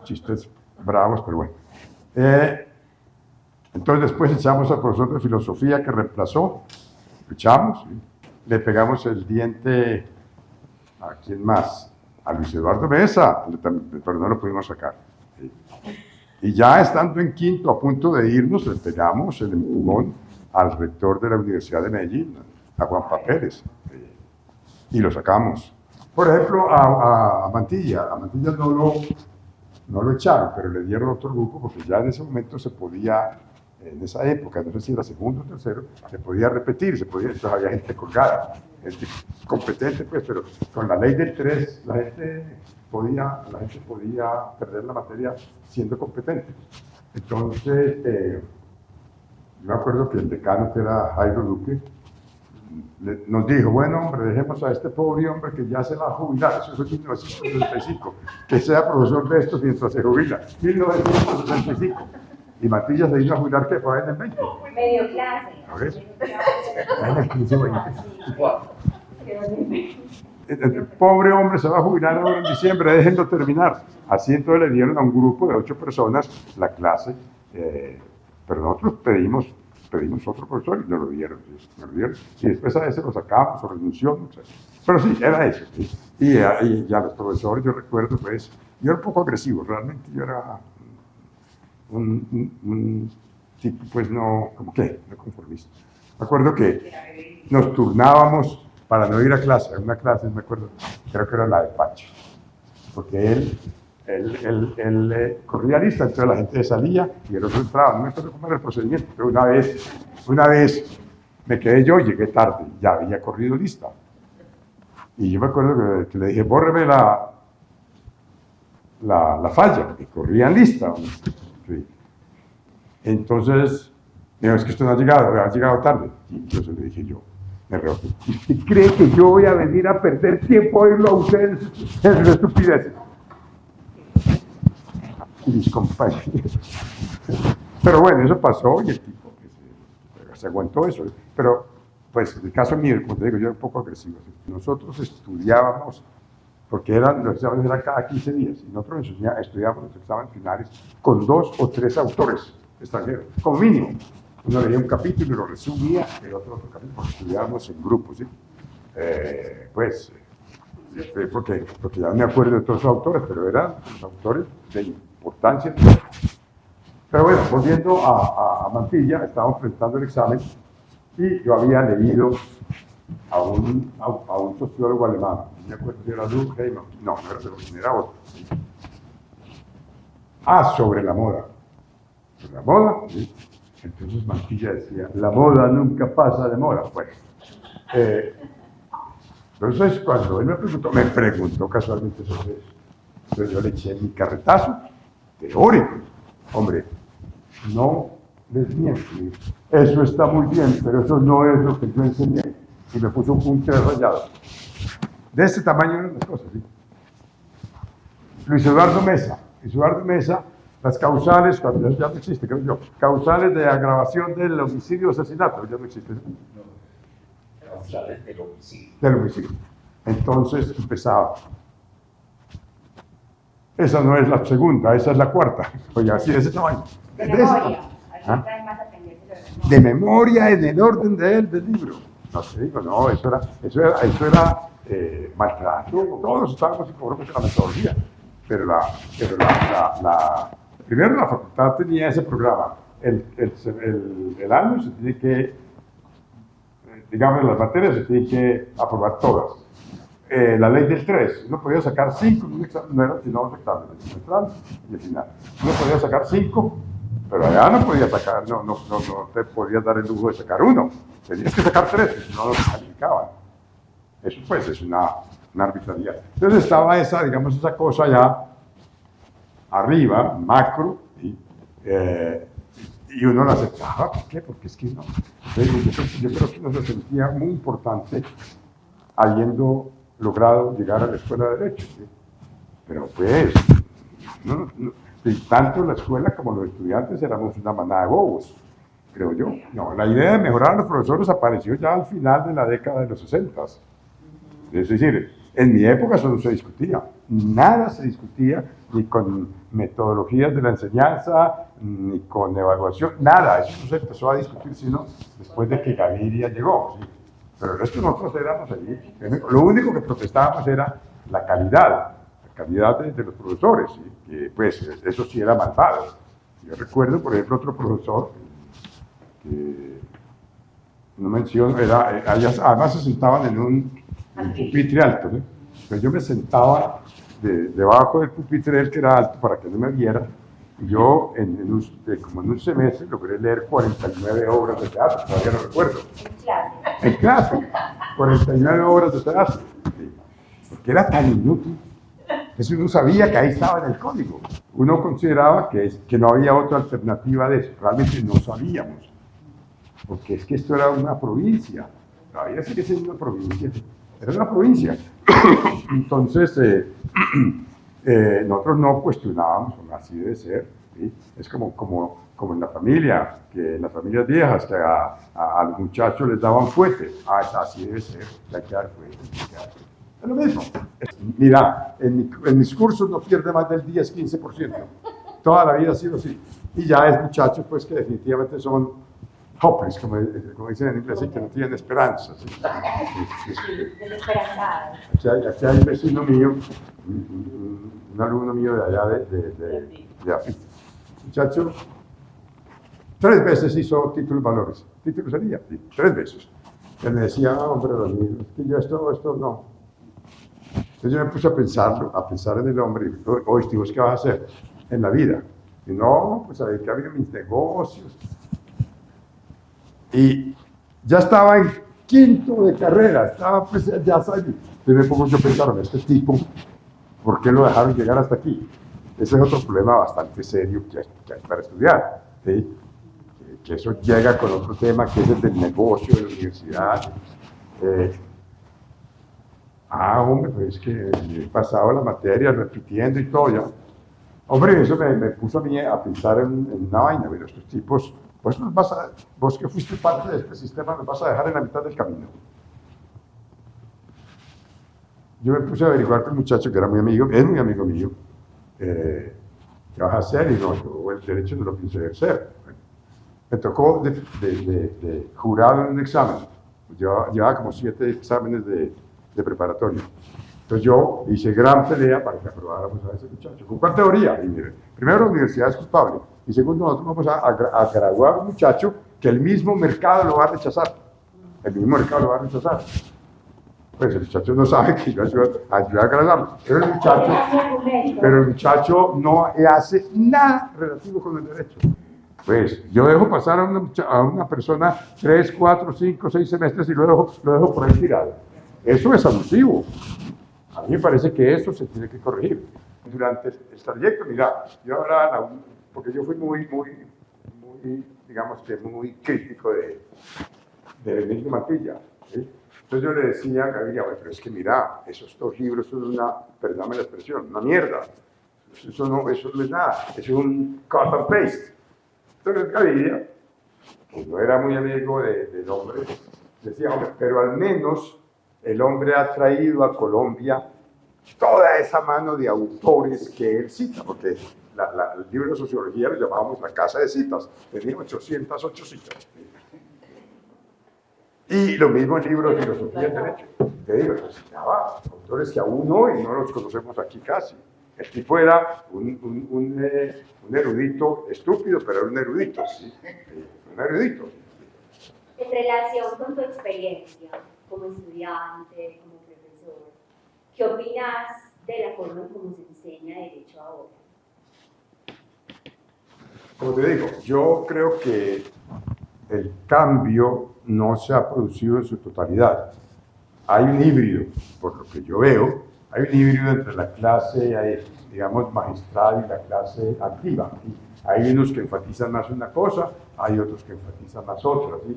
Chistes bravos, pero bueno. Entonces después echamos al profesor de filosofía que reemplazó, lo echamos, ¿sí? Le pegamos el diente a quién más, a Luis Eduardo Mesa, pero no lo pudimos sacar, ¿sí? Y ya estando en quinto, a punto de irnos, le pegamos el empujón al rector de la Universidad de Medellín, a Juan Papeles, ¿sí? Y lo sacamos. Por ejemplo, a Mantilla no lo echaron, pero le dieron otro grupo porque ya en ese momento se podía, en esa época, no sé si era segundo o tercero, se podía repetir, entonces había gente colgada, gente competente, pues, pero con la ley del 3 la gente podía perder la materia siendo competente. Entonces, yo me acuerdo que el decano, que era Jairo Duque, nos dijo, bueno, hombre, dejemos a este pobre hombre que ya se va a jubilar, eso es 1965, que sea profesor de estos mientras se jubila, 1965. Y Matilla se iba a jubilar, ¿qué? Por ahí en el 20. Medio clase. ¿No ves? En el 15, 20. El pobre hombre se va a jubilar ahora en diciembre, déjenlo terminar. Así entonces le dieron a un grupo de 8 personas la clase, pero nosotros pedimos otro profesor y nos lo dieron, y después a ese lo sacamos o renunció, no sé. Pero sí, era eso, ¿sí? Y ya los profesores, yo recuerdo, pues, yo era un poco agresivo, realmente yo era un tipo, pues, no conformista. Me acuerdo que nos turnábamos para no ir a clase, una clase, me acuerdo, creo que era la de Pacho. porque él corría lista, entonces la gente salía y el otro entraba. No me acuerdo cómo era el procedimiento, pero una vez me quedé yo, llegué tarde, ya había corrido lista. Y yo me acuerdo que le dije, bórreme la falla, porque corrían lista. Sí. Entonces, me dijo, es que usted no ha llegado tarde. Y entonces le dije yo, me reboté, ¿usted cree que yo voy a venir a perder tiempo a oírlo a ustedes en sus estupideces? Y mis compañeros. Pero bueno, eso pasó y el tipo se aguantó eso. Pero, pues, en el caso mío, como te digo, yo era un poco agresivo. Nosotros estudiábamos, porque los exámenes eran cada 15 días, y nosotros estudiábamos los exámenes finales con 2 o 3 autores extranjeros, como mínimo. Uno leía un capítulo y lo resumía, el otro capítulo, porque estudiábamos en grupos, ¿sí? Porque ya no me acuerdo de todos los autores, pero eran los autores de importancia. Pero bueno, volviendo a Mantilla, estábamos presentando el examen y yo había leído a un sociólogo alemán, no me acuerdo si era Durkheim, no era otro. Sobre la moda. Sobre la moda, ¿sí? Entonces Mantilla decía, la moda nunca pasa de moda. Bueno, entonces cuando él me preguntó casualmente sobre eso, entonces yo le eché mi carretazo teórico. Hombre, no les miento, eso está muy bien, pero eso no es lo que yo enseñé. Y me puso un punto rayado. De este tamaño eran las cosas, ¿sí? Luis Eduardo Mesa, las causales, cuando ya no existe, creo yo, causales de agravación del homicidio o asesinato, ya no existe. Causales del homicidio. Del homicidio. Entonces empezaba. Esa no es la segunda, esa es la cuarta. Oye, así de ese tamaño. De memoria. ¿Ah? De memoria en el orden del libro. No te digo, no, eso era maltrato. Todos estábamos inconformes con la metodología. Pero primero la facultad tenía ese programa. El año se tiene que, digamos, las materias se tienen que aprobar todas. La ley del 3, uno podía sacar 5, no eran sino 2 exámenes, el central y el final. Uno podía sacar 5, pero allá no podía sacar, no te podías dar el lujo de sacar 1. Tenías que sacar 3, si no, no te calificaban. Eso pues es una arbitrariedad. Entonces estaba esa cosa ya arriba, macro, y uno la aceptaba. ¿Por qué? Porque es que no. Yo creo que uno se sentía muy importante habiendo logrado llegar a la escuela de Derecho, ¿sí? Pero pues, tanto la escuela como los estudiantes éramos una manada de bobos, creo yo. No, la idea de mejorar a los profesores apareció ya al final de la década de los 60. Es decir, en mi época eso no se discutía, nada se discutía, ni con metodologías de la enseñanza, ni con evaluación, nada, eso no se empezó a discutir sino después de que Gaviria llegó, ¿sí? Pero el resto nosotros éramos allí. Lo único que protestábamos era la calidad de los profesores, ¿sí? Que pues eso sí era malvado. Yo recuerdo, por ejemplo, otro profesor que no menciono, además se sentaban en un pupitre alto, ¿sí? Pero yo me sentaba debajo del pupitre del que era alto para que no me viera. Y yo, como en un semestre, logré leer 49 obras de teatro, todavía no recuerdo. En clase, 49 horas de teatro. Sí. Porque era tan inútil. Eso uno sabía que ahí estaba en el código. Uno consideraba que no había otra alternativa de eso. Realmente no sabíamos. Porque es que esto era una provincia. Todavía sigue siendo una provincia. Era una provincia. Entonces, nosotros no cuestionábamos, así debe ser, ¿sí? Es como en la familia, que en las familias viejas, que a los muchachos les daban fuete. Así debe ser, hay que dar fuete. Es lo mismo. Mira, en mis cursos no pierde más del 10-15%. Toda la vida ha sido así. Y ya es muchachos pues que definitivamente son hopeless, como dicen en inglés, que no tienen esperanza. ¿Sí? Aquí hay un vecino mío, un alumno mío de allá de África. Muchacho, 3 veces hizo títulos valores. ¿Títulos sería? Sí, 3 veces. Él me decía, hombre, es que yo esto no. Entonces yo me puse a pensar en el hombre, y oye, Steve, ¿qué vas a hacer en la vida? Y no, pues a dedicarme a mis negocios. Y ya estaba en quinto de carrera, estaba pues ya salí. Entonces me pongo yo a pensar, este tipo, ¿por qué lo dejaron llegar hasta aquí? Ese es otro problema bastante serio que hay para estudiar, ¿sí? Que eso llega con otro tema que es el del negocio de la universidad. Hombre, pues es que he pasado la materia repitiendo y todo ya. Hombre, eso me puso a mí a pensar en una vaina, pero estos tipos, vos que fuiste parte de este sistema, nos vas a dejar en la mitad del camino. Yo me puse a averiguar con un muchacho que era muy amigo, es muy amigo mío, ¿qué vas a hacer? Y no, yo el derecho no lo pienso ejercer. Me tocó de jurado en un examen, llevaba como 7 exámenes de preparatorio. Entonces yo hice gran pelea para que aprobáramos a ese muchacho. ¿Con cuál teoría? Y mire, primero, la universidad es culpable. Y segundo, nosotros vamos a graduar a un muchacho que el mismo mercado lo va a rechazar. El mismo mercado lo va a rechazar. Pues el muchacho no sabe que yo ayudo a graduarlo. Pero el muchacho no hace nada relativo con el derecho. Pues yo dejo pasar a una persona 3, 4, 5, 6 semestres y lo dejo por ahí tirado. Eso es abusivo. A mí me parece que eso se tiene que corregir. Durante el trayecto, mira, yo ahora, porque yo fui muy, digamos que muy crítico de Enrique Mantilla, ¿sí? Entonces yo le decía a Gaviria, pero es que mira, esos 2 libros son perdóname la expresión, una mierda. Eso no es nada, es un cut and paste. Entonces Gaviria, que no era muy amigo del hombre, decía, hombre, pero al menos el hombre ha traído a Colombia toda esa mano de autores que él cita, porque el libro de sociología lo llamábamos la casa de citas, tenía 808 citas. Y lo mismo el libro de filosofía y derecho. Te digo, citaba autores que aún hoy no los conocemos aquí casi. El tipo era un erudito estúpido, pero era un erudito, ¿sí? Un erudito. En relación con tu experiencia como estudiante, como profesor, ¿qué opinas de la forma como se enseña derecho ahora? Como te digo, yo creo que el cambio no se ha producido en su totalidad. Hay un híbrido, por lo que yo veo, hay un híbrido entre la clase, digamos, magistral y la clase activa. ¿Sí? Hay unos que enfatizan más una cosa, hay otros que enfatizan más otra. ¿Sí?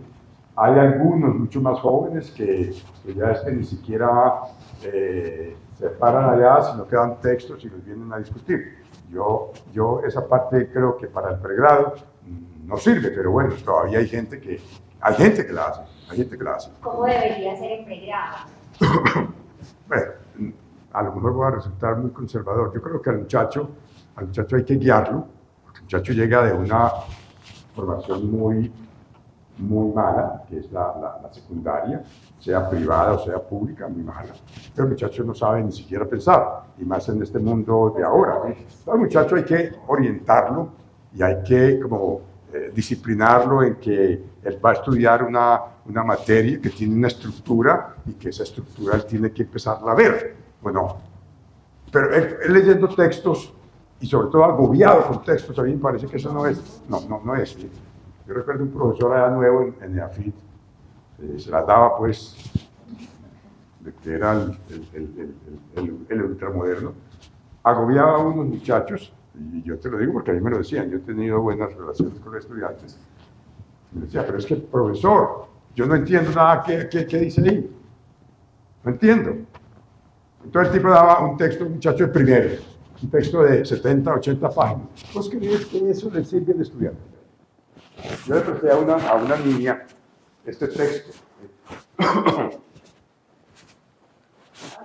Hay algunos mucho más jóvenes que ya es que ni siquiera se paran allá, sino que dan textos y los vienen a discutir. Yo esa parte creo que para el pregrado no sirve, pero bueno, todavía hay gente que la hace, ¿Cómo debería ser el pregrado? Bueno, a lo mejor voy a resultar muy conservador. Yo creo que al muchacho hay que guiarlo, porque el muchacho llega de una formación muy mala, que es la secundaria, sea privada o sea pública, muy mala. Pero el muchacho no sabe ni siquiera pensar, y más en este mundo de ahora. ¿Sí? Al muchacho hay que orientarlo y hay que disciplinarlo en que él va a estudiar una materia que tiene una estructura y que esa estructura él tiene que empezarla a ver. Bueno, pero él leyendo textos y sobre todo agobiado con textos, a mí me parece que eso no es. ¿Sí? Yo recuerdo un profesor allá nuevo en EAFIT, se las daba pues, de que era el ultramoderno, agobiaba a unos muchachos, y yo te lo digo porque a mí me lo decían, yo he tenido buenas relaciones con los estudiantes, me decía, pero es que profesor, yo no entiendo nada que dice ahí, no entiendo. Entonces el tipo daba un texto, un muchacho de primero, un texto de 70, 80 páginas. ¿Vos crees que eso le sirve al estudiante? Yo le presté a una niña este texto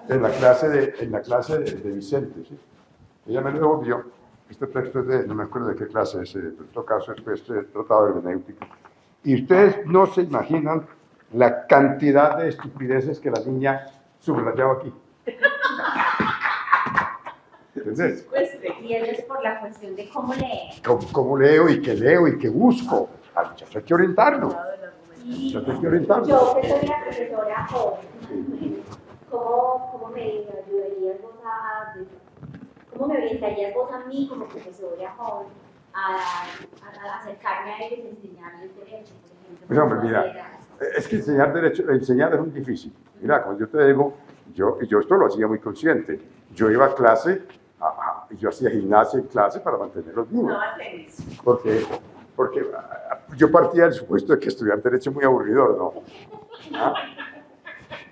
en la clase de Vicente, ¿sí? Ella me lo devolvió. Este texto es no me acuerdo de qué clase es, en todo caso es tratado de hermenéutica. Y ustedes no se imaginan la cantidad de estupideces que la niña subrayaba aquí. ¿Entendés? Y eso es por la cuestión de cómo leer. ¿Cómo leo y qué busco? Al muchacho hay que orientarlo. Yo que soy una profesora joven, ¿cómo me ayudarías ¿Cómo me orientarías vos a mí como profesora a acercarme a ellos y enseñarles derecho, por ejemplo? Pues hombre, mira, es que enseñar derecho, enseñar es muy difícil. Mira, como yo te digo, yo esto lo hacía muy consciente. Yo iba a clase, yo hacía gimnasia en clase para mantenerlos vivos. No, tenis. Porque yo partía del supuesto de que estudiar derecho es muy aburridor, ¿no? ¿Ah?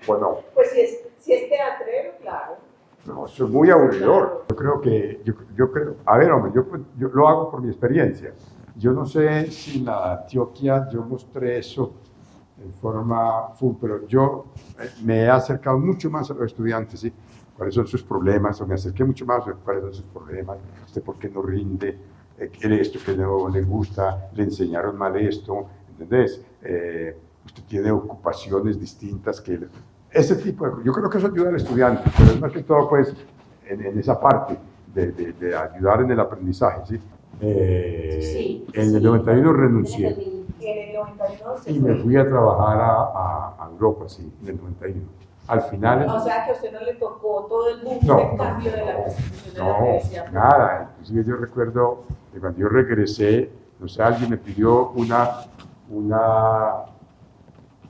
¿O no? Pues si es teatrero, claro. No, eso es muy aburridor. Yo creo que, a ver, hombre, yo lo hago por mi experiencia. Yo no sé si en la Antioquia yo mostré eso en forma full, pero yo me he acercado mucho más a los estudiantes, ¿sí? ¿Cuáles son sus problemas? O me acerqué mucho más a cuáles son sus problemas, usted por qué no rinde, esto que no le gusta, le enseñaron mal esto, ¿entendés? Usted tiene ocupaciones distintas que... Ese tipo de cosas. Yo creo que eso ayuda al estudiante, pero es más que todo, pues, en esa parte de ayudar en el aprendizaje, ¿sí? Sí, en el 91 renuncié. En el 91 Y me fui a trabajar a Europa, sí, en el 91. Al final... O sea, que a usted no le tocó todo el boom No, del cambio de la constitución de la universidad. nada. Inclusive yo recuerdo que cuando yo regresé, no sé, alguien me pidió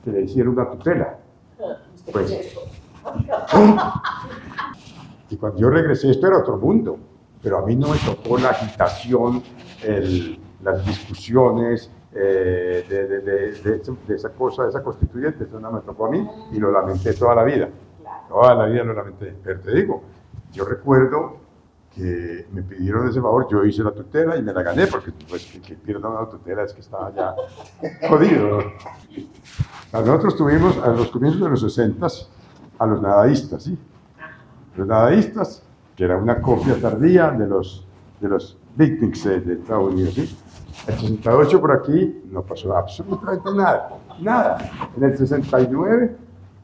que le hiciera una tutela. Pues, y cuando yo regresé, esto era otro mundo, pero a mí no me tocó la agitación, las discusiones de esa cosa, de esa constituyente. Eso no me tocó a mí y lo lamenté toda la vida. Toda la vida lo lamenté. Pero te digo, yo recuerdo que me pidieron ese favor, yo hice la tutela y me la gané, porque pues que pierda una tutela es que estaba ya jodido. Nosotros tuvimos a los comienzos de los 60 a los nadaístas, ¿sí? Los nadaístas, que era una copia tardía de los beatniks de Estados Unidos, ¿sí? El 68 por aquí no pasó absolutamente nada. En el 69,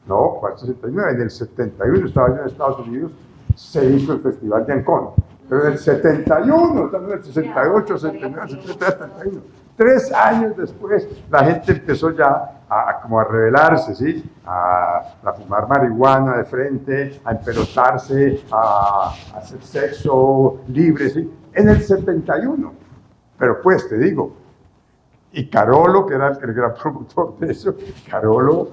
no, ¿cuál 69? En el 71 estaba yo en Estados Unidos, se hizo el Festival de Ancón. Pero en el 71, estamos en el 68, 69, 70, 71. 3 años después, la gente empezó ya como a rebelarse, ¿sí? A fumar marihuana de frente, a empelotarse, a hacer sexo libre, ¿sí? En el 71. Pero pues, te digo, y Carolo, que era el gran promotor de eso, Carolo,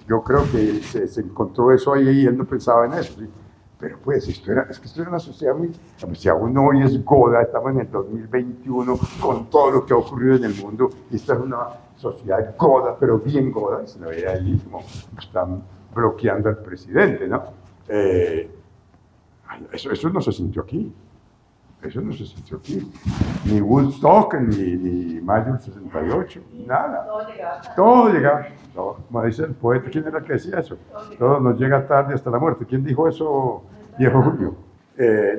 yo creo que se encontró eso ahí y él no pensaba en eso, ¿sí? Pero pues, esto era una sociedad muy... Si aún hoy es goda, estamos en el 2021, con todo lo que ha ocurrido en el mundo, y esta es una sociedad goda, pero bien goda, y se la ve ahí como están bloqueando al presidente, ¿no? Eso no se sintió aquí. Eso no se sintió aquí. Ni Woodstock, ni Mayo del 68, nada. Todo llegaba. No, como dice el poeta, ¿quién era el que decía eso? Todo nos llega tarde hasta la muerte. ¿Quién dijo eso, viejo Julio?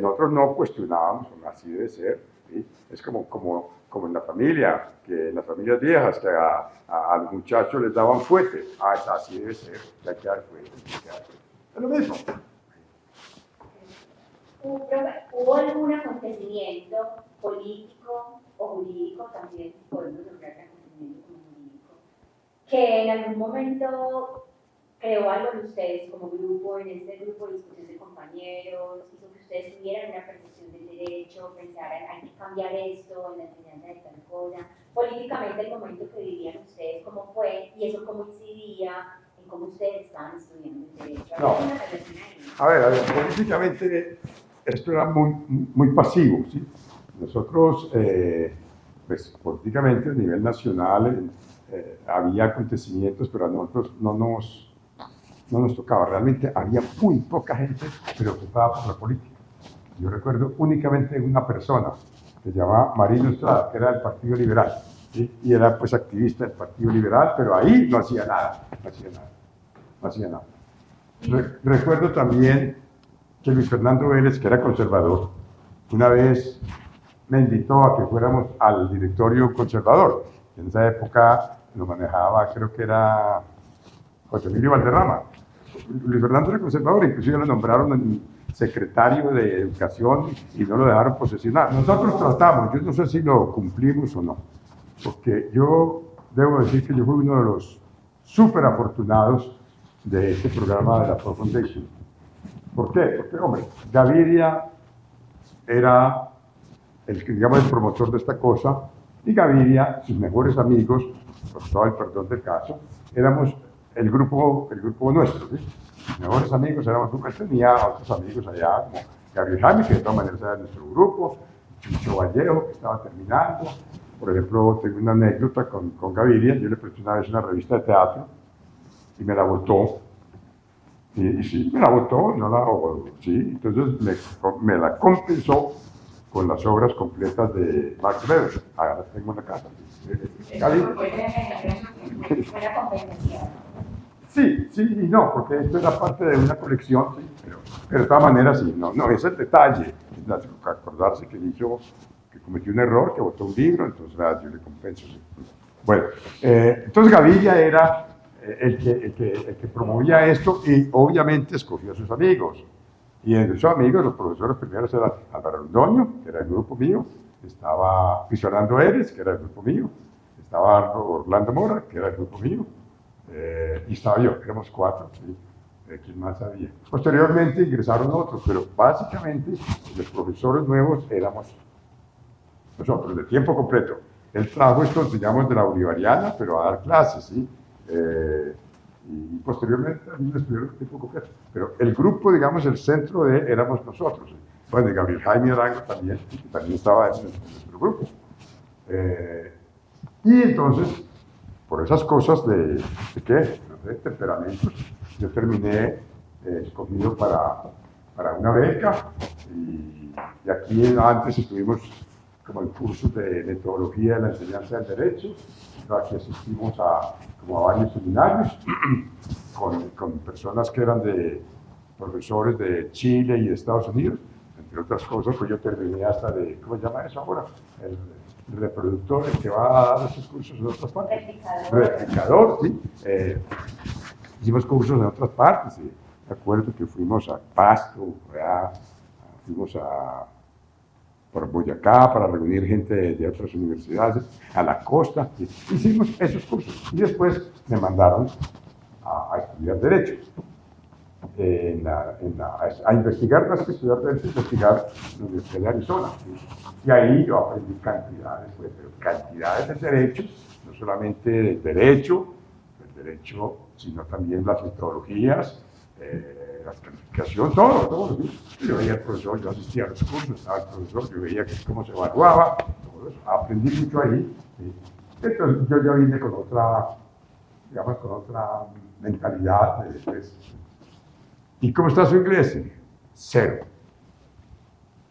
Nosotros no cuestionábamos, así debe ser. ¿Sí? Es como en la familia, que en las familias viejas, que a los muchachos les daban fuete. Así debe ser, hay que dar fuete. Es lo mismo. ¿Hubo algún acontecimiento político o jurídico, también podemos nombrar acontecimiento jurídico, que en algún momento creó algo en ustedes como grupo, en este grupo de discusión de compañeros, hizo que ustedes tuvieran una percepción del derecho, pensaran, hay que cambiar esto en la enseñanza de tal cosa, políticamente el momento que vivían ustedes, cómo fue, y eso cómo incidía en cómo ustedes estaban estudiando el derecho? No. A ver, políticamente esto era muy pasivo, ¿sí? Nosotros, pues políticamente a nivel nacional había acontecimientos, pero a nosotros no nos tocaba. Realmente había muy poca gente preocupada por la política. Yo recuerdo únicamente una persona que se llamaba Marino Estrada, que era del Partido Liberal, ¿sí? Y era pues activista del Partido Liberal, pero ahí no hacía nada. Recuerdo también que Luis Fernando Vélez, que era conservador, una vez me invitó a que fuéramos al directorio conservador. En esa época lo manejaba, creo que era José Emilio Valderrama. Luis Fernando era conservador, inclusive lo nombraron secretario de Educación y no lo dejaron posesionar. Nosotros tratamos, yo no sé si lo cumplimos o no, porque yo debo decir que yo fui uno de los súper afortunados de este programa de la Pro Foundation. ¿Por qué? Porque, hombre, Gaviria era digamos, el promotor de esta cosa, y Gaviria, sus mejores amigos, por todo el perdón del caso, éramos el grupo nuestro, ¿sí? Mis mejores amigos éramos, él tenía otros amigos allá, como Gabriel Jaime, que de todas maneras era de nuestro grupo, Chucho Vallejo, que estaba terminando. Por ejemplo, tengo una anécdota con Gaviria. Yo le presté una vez una revista de teatro y me la botó. Y sí, me la botó, sí, entonces me la compensó con las obras completas de Max Weber. Ahora las tengo en la casa. Era compensación. Sí, sí y no, porque esto era parte de una colección, sí, pero de todas maneras sí, no, ese es el detalle, acordarse que cometió un error, que botó un libro, entonces yo le compenso. Sí. Bueno, entonces Gaviria era el que promovía esto y obviamente escogió a sus amigos. Y entre sus amigos, los profesores primeros eran Álvaro Londoño, que era el grupo mío, estaba Luis Fernando Eres, que era el grupo mío, estaba Orlando Mora, que era el grupo mío, y estaba yo, éramos 4, ¿sí? ¿Quién más había? Posteriormente ingresaron otros, pero básicamente los profesores nuevos éramos nosotros, de tiempo completo. Él trajo esto, digamos, de la bolivariana, pero a dar clases, ¿sí? Y posteriormente también estuvieron de tiempo completo. Pero el grupo, digamos, el centro éramos nosotros. ¿Sí? Bueno, de Gabriel Jaime Arango también, que también estaba en nuestro grupo. Y entonces, por esas cosas de temperamentos, yo terminé escogido para una beca y aquí antes estuvimos como en cursos de metodología de la enseñanza del derecho, aquí asistimos a varios seminarios con personas que eran profesores de Chile y de Estados Unidos, entre otras cosas, pues yo terminé hasta de, ¿cómo se llama eso ahora? El reproductor, el que va a dar esos cursos en otras partes. Replicador, sí. Hicimos cursos en otras partes, sí. Me acuerdo que fuimos a Pasto, fuimos por Boyacá para reunir gente de otras universidades, a la costa, sí. Hicimos esos cursos y después me mandaron a estudiar Derecho. A investigar, más que estudiar Derecho, investigar en la Universidad de Arizona. ¿Sí? Y ahí yo aprendí cantidades, pero cantidades de Derecho, no solamente del derecho, sino también las metodologías, la calificación, todo. ¿Sí? Yo veía al profesor, yo asistía a los cursos, estaba el profesor, yo veía cómo se evaluaba, todo eso. Aprendí mucho ahí. ¿Sí? Entonces yo ya vine con otra mentalidad. ¿Y cómo está su inglés? Cero.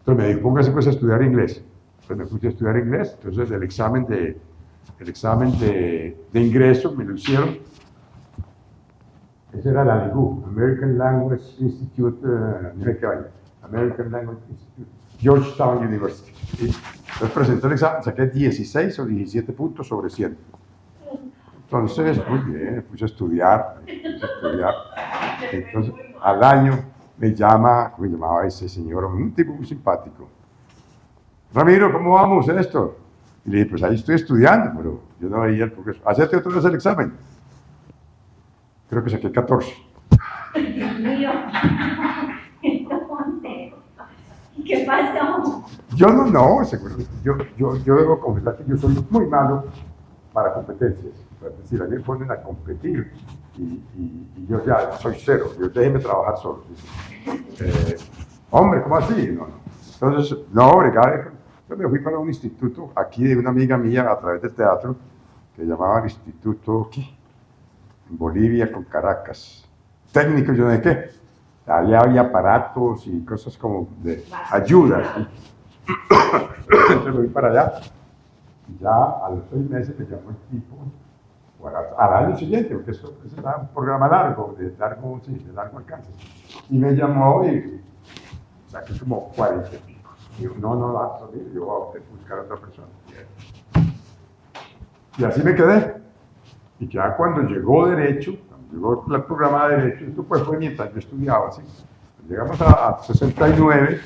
Entonces me dijo, póngase pues a estudiar inglés. Entonces me puse a estudiar inglés. Entonces el examen de ingreso me lo hicieron. Ese era la ALIGU, American Language Institute, American Language Institute, Georgetown University. ¿Sí? Entonces presenté el examen, saqué 16 o 17 puntos sobre 100. Entonces, muy bien, me puse a estudiar. Entonces, al año me llamaba ese señor, un tipo muy simpático. Ramiro, ¿cómo vamos en esto? Y le dije, pues ahí estoy estudiando, pero yo no veía el progreso. ¿Hacete otra vez el examen? Creo que saqué 14. Dios mío. Entonces, ¿qué pasó? Yo no, seguro. Yo debo confesar que yo soy muy malo para competencias. Es decir, a mí me ponen a competir y yo ya soy cero. Déjeme trabajar solo. Hombre, ¿cómo así? No. Entonces, no, hombre, yo me fui para un instituto aquí de una amiga mía a través del teatro que llamaba el Instituto en Bolivia con Caracas. Técnico, yo no sé qué. Allá había aparatos y cosas como de ayudas. Entonces me fui para allá. Y ya a los 6 meses me llamó el tipo, al año siguiente, porque eso era un programa largo, de largo alcance. Y me llamó y saqué como 40 y pico. Y yo, no va a salir, yo voy a buscar a otra persona. Y así me quedé. Y ya cuando llegó Derecho, llegó el programa de Derecho, esto pues fue mientras yo estudiaba, ¿sí? Llegamos a 69,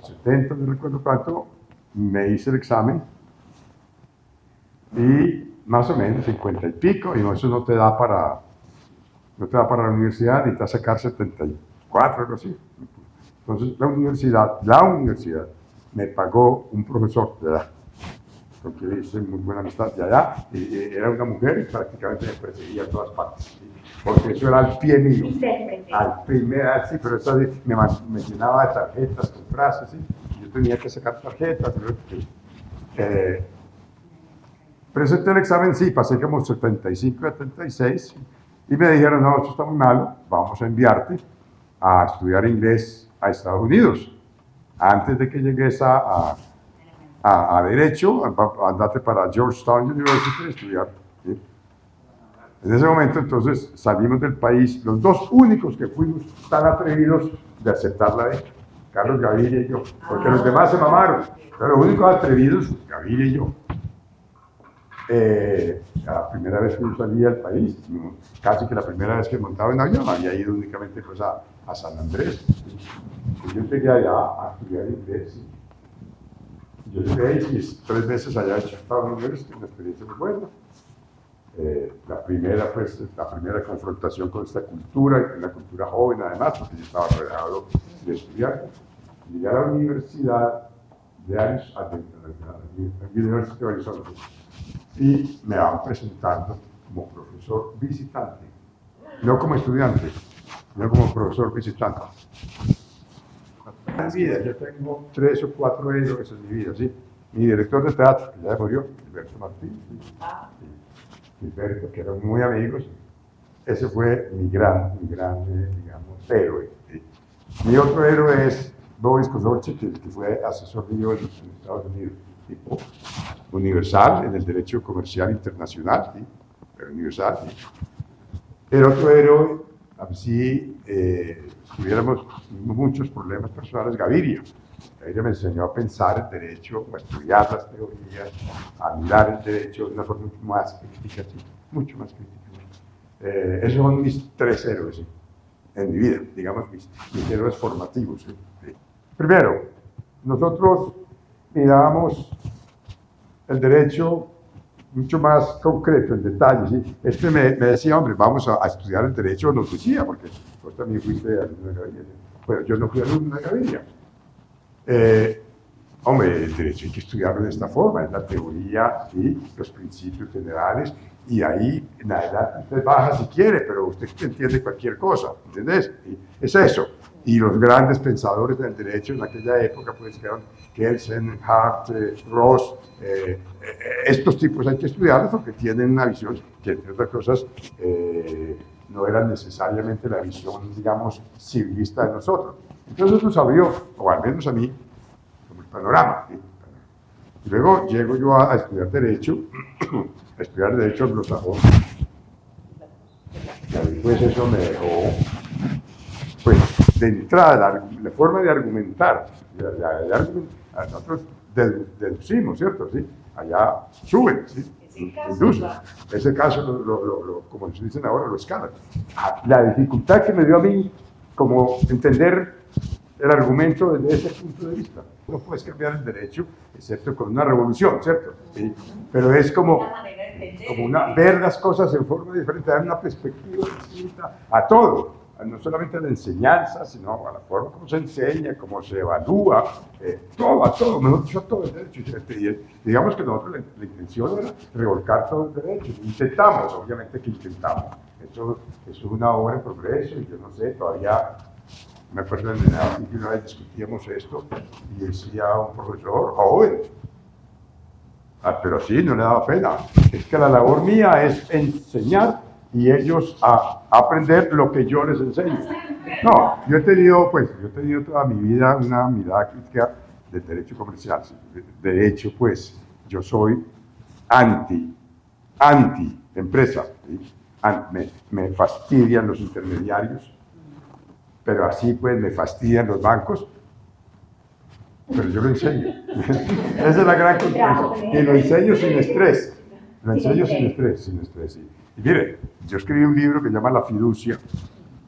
70, no recuerdo cuánto, me hice el examen y más o menos 50 y pico, y eso no te da para la universidad, necesitas sacar 74, algo así. Entonces la universidad me pagó un profesor de edad, con quien hice muy buena amistad de allá, y era una mujer y prácticamente me perseguía a todas partes, ¿sí? Porque eso era al pie mío, al primer, sí, pero eso me llenaba de tarjetas con frases, ¿sí? Yo tenía que sacar tarjetas, presenté el examen, sí, pasé como 75, 76, y me dijeron, no, esto está muy malo, vamos a enviarte a estudiar inglés a Estados Unidos. Antes de que llegues a Derecho, andate para Georgetown University a estudiar, ¿sí? En ese momento, entonces, salimos del país, los dos únicos que fuimos tan atrevidos de aceptar la beca, Carlos Gaviria y yo, porque los demás se mamaron, pero los únicos atrevidos, Gaviria y yo. La primera vez que yo salía del país, casi que la primera vez que montaba en avión, había ido únicamente pues, a San Andrés. Y yo llegué allá a estudiar inglés. Yo llegué y 3 veces allá en Estados Unidos, una experiencia muy buena. La primera confrontación con esta cultura, una cultura joven además, porque yo estaba rodeado de estudiantes. Llegué a la universidad de Arizona, University of Arizona, y me van presentando como profesor visitante, no como estudiante, sino como profesor visitante. En mi vida, yo tengo 3 o 4 héroes en mi vida, ¿sí? Mi director de teatro, que ya murió, Gilberto Martín, Gilberto, que eran muy amigos, ese fue mi gran digamos, héroe. ¿Sí? Mi otro héroe es Boris Kosorche, que fue asesor mío en Estados Unidos, tipo universal en el derecho comercial internacional, ¿sí? Pero universal. ¿Sí? El otro héroe, así tuviéramos muchos problemas personales, Gaviria. Gaviria me enseñó a pensar el derecho, a estudiar las teorías, a mirar el derecho de una forma mucho más crítica, ¿sí? Mucho más crítica. Esos son mis 3 héroes, ¿sí? En mi vida, digamos, mis héroes formativos. ¿Sí? ¿Sí? Primero, nosotros mirábamos el derecho mucho más concreto, en detalle. ¿Sí? Me decía, hombre, vamos a estudiar el derecho, nos decía, porque vos también fuiste alumno de Gaviria. Bueno, yo no fui alumno de Gaviria. Hombre, el derecho hay que estudiarlo de esta forma, es la teoría, ¿sí? Los principios generales, y ahí en adelante usted baja si quiere, pero usted entiende cualquier cosa, ¿entendés? ¿Sí? Es eso. Y los grandes pensadores del derecho en aquella época, pues, que eran Kelsen, Hart, Ross, estos tipos hay que estudiarlos porque tienen una visión que, entre otras cosas, no era necesariamente la visión, digamos, civilista de nosotros. Entonces nos abrió, o al menos a mí, como el panorama. ¿Sí? Y luego llego yo a estudiar Derecho, a estudiar Derecho anglosajón. Y pues eso me dejó, pues, de entrada, la forma de argumentar. Nosotros deducimos, ¿cierto? ¿Sí? Allá suben, ¿sí? Inducen. Ese caso, como se dicen ahora, lo escalan. La dificultad que me dio a mí, como entender el argumento desde ese punto de vista. No puedes cambiar el derecho, excepto con una revolución, ¿cierto? ¿Sí? Pero es como ver las cosas en forma diferente, dar una perspectiva distinta a todo, no solamente a la enseñanza, sino a la forma como se enseña, cómo se evalúa, todo, mejor dicho, todo el derecho. Y digamos que nosotros la intención era revolcar todo el derecho. Intentamos, obviamente que intentamos. Eso es una obra en progreso y yo no sé, todavía me acuerdo en edad que una vez discutíamos esto y decía un profesor joven, pero sí, no le daba pena, es que la labor mía es enseñar y ellos a aprender lo que yo les enseño. No, yo he tenido toda mi vida una mirada crítica del derecho comercial. De hecho, pues, yo soy anti empresa. ¿Sí? Me fastidian los intermediarios, pero así pues me fastidian los bancos, pero yo lo enseño. Esa es la gran contradicción. Y lo enseño sin estrés. Lo enseño sin estrés. Y mire, yo escribí un libro que se llama La Fiducia,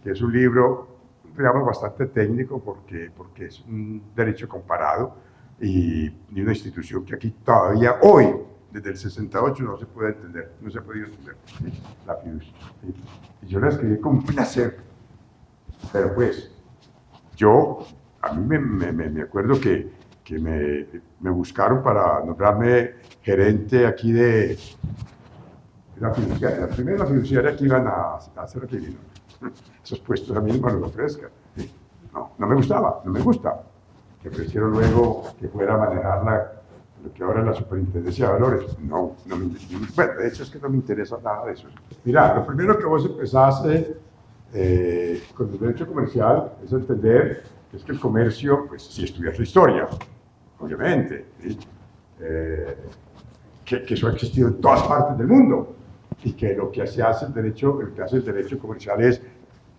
que es un libro, digamos, bastante técnico porque es un derecho comparado y una institución que aquí todavía hoy, desde el 68, no se puede entender, no se ha podido entender, ¿sí? La fiducia. ¿Sí? Y yo la escribí con placer. Pero pues, yo a mí me acuerdo que me buscaron para nombrarme gerente aquí de la fiduciaria. La primera fiduciaria que iban a hacer aquí vino. Esos puestos a mí no me los ofrezcan. ¿Sí? No me gustaba, no me gusta. Me ofrecieron luego que fuera a manejar lo que ahora es la Superintendencia de Valores. No bueno, de hecho es que no me interesa nada de eso. Mira, lo primero que vos empezaste con el derecho comercial es entender que es que el comercio, pues si estudias la historia, obviamente, ¿sí? Que eso ha existido en todas partes del mundo y que lo que hace el derecho comercial es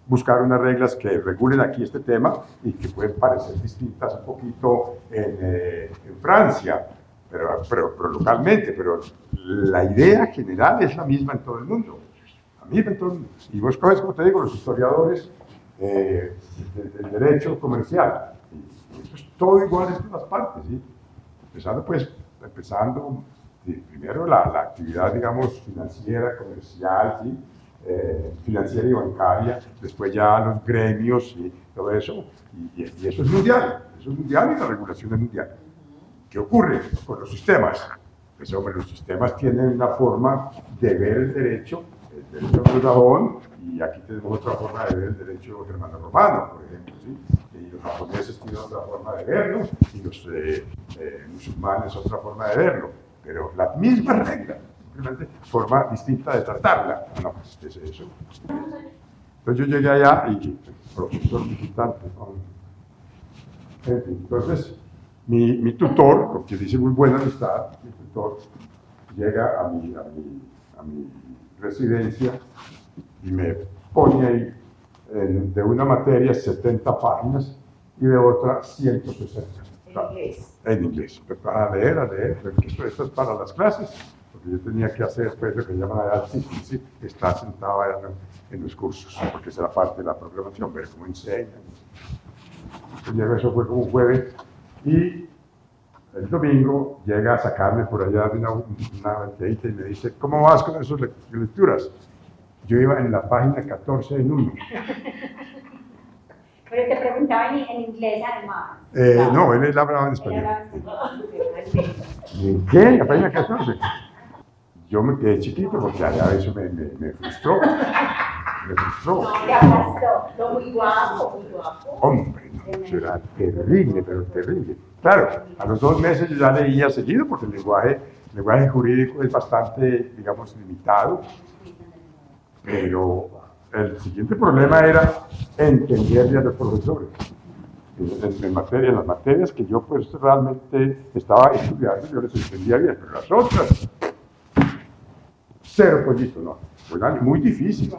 buscar unas reglas que regulen aquí este tema y que pueden parecer distintas un poquito en Francia, pero localmente, pero la idea general es la misma en todo el mundo. La misma en todo el mundo. Y vos coges, como te digo, los historiadores del derecho comercial. Y eso es todo igual en todas partes, ¿sí? Empezando primero la actividad, digamos, financiera, comercial, ¿sí? Financiera y bancaria, después ya los gremios y todo eso, y eso es mundial y la regulación es mundial. ¿Qué ocurre con los sistemas? Pues hombre, los sistemas tienen una forma de ver el derecho anglosajón, y aquí tenemos otra forma de ver el derecho germano-romano, por ejemplo, ¿sí? Y los japoneses tienen otra forma de verlo, y los musulmanes otra forma de verlo, pero la misma regla, simplemente forma distinta de tratarla. No, es eso. Entonces yo llegué allá y profesor visitante. Entonces, mi tutor, porque dice muy buena amistad, mi tutor llega a mi residencia y me pone ahí de una materia 70 páginas y de otra 160. En inglés. A leer, porque esto es para las clases, porque yo tenía que hacer pues, lo que llaman allá ¿sí? Estar sentado en los cursos, porque esa era parte de la programación, ver cómo enseñan. Entonces, eso fue como un jueves, y el domingo llega a sacarme por allá de una ventanita y me dice, ¿cómo vas con esas lecturas? Yo iba en la página 14 en 1. Pero te preguntaba en inglés además. No, él hablaba en español. ¿En qué? ¿La página 14? Yo me quedé chiquito porque allá eso me frustró. Me frustró. No, te aplastó. No, muy guapo, muy guapo. Hombre, no, eso era terrible, pero terrible. Claro, a los 2 meses yo ya leía seguido porque el lenguaje jurídico es bastante, digamos, limitado. Pero el siguiente problema era entenderle a los profesores. En las materias que yo pues realmente estaba estudiando, yo les entendía bien, pero las otras, cero pollito, no. Fue muy difícil.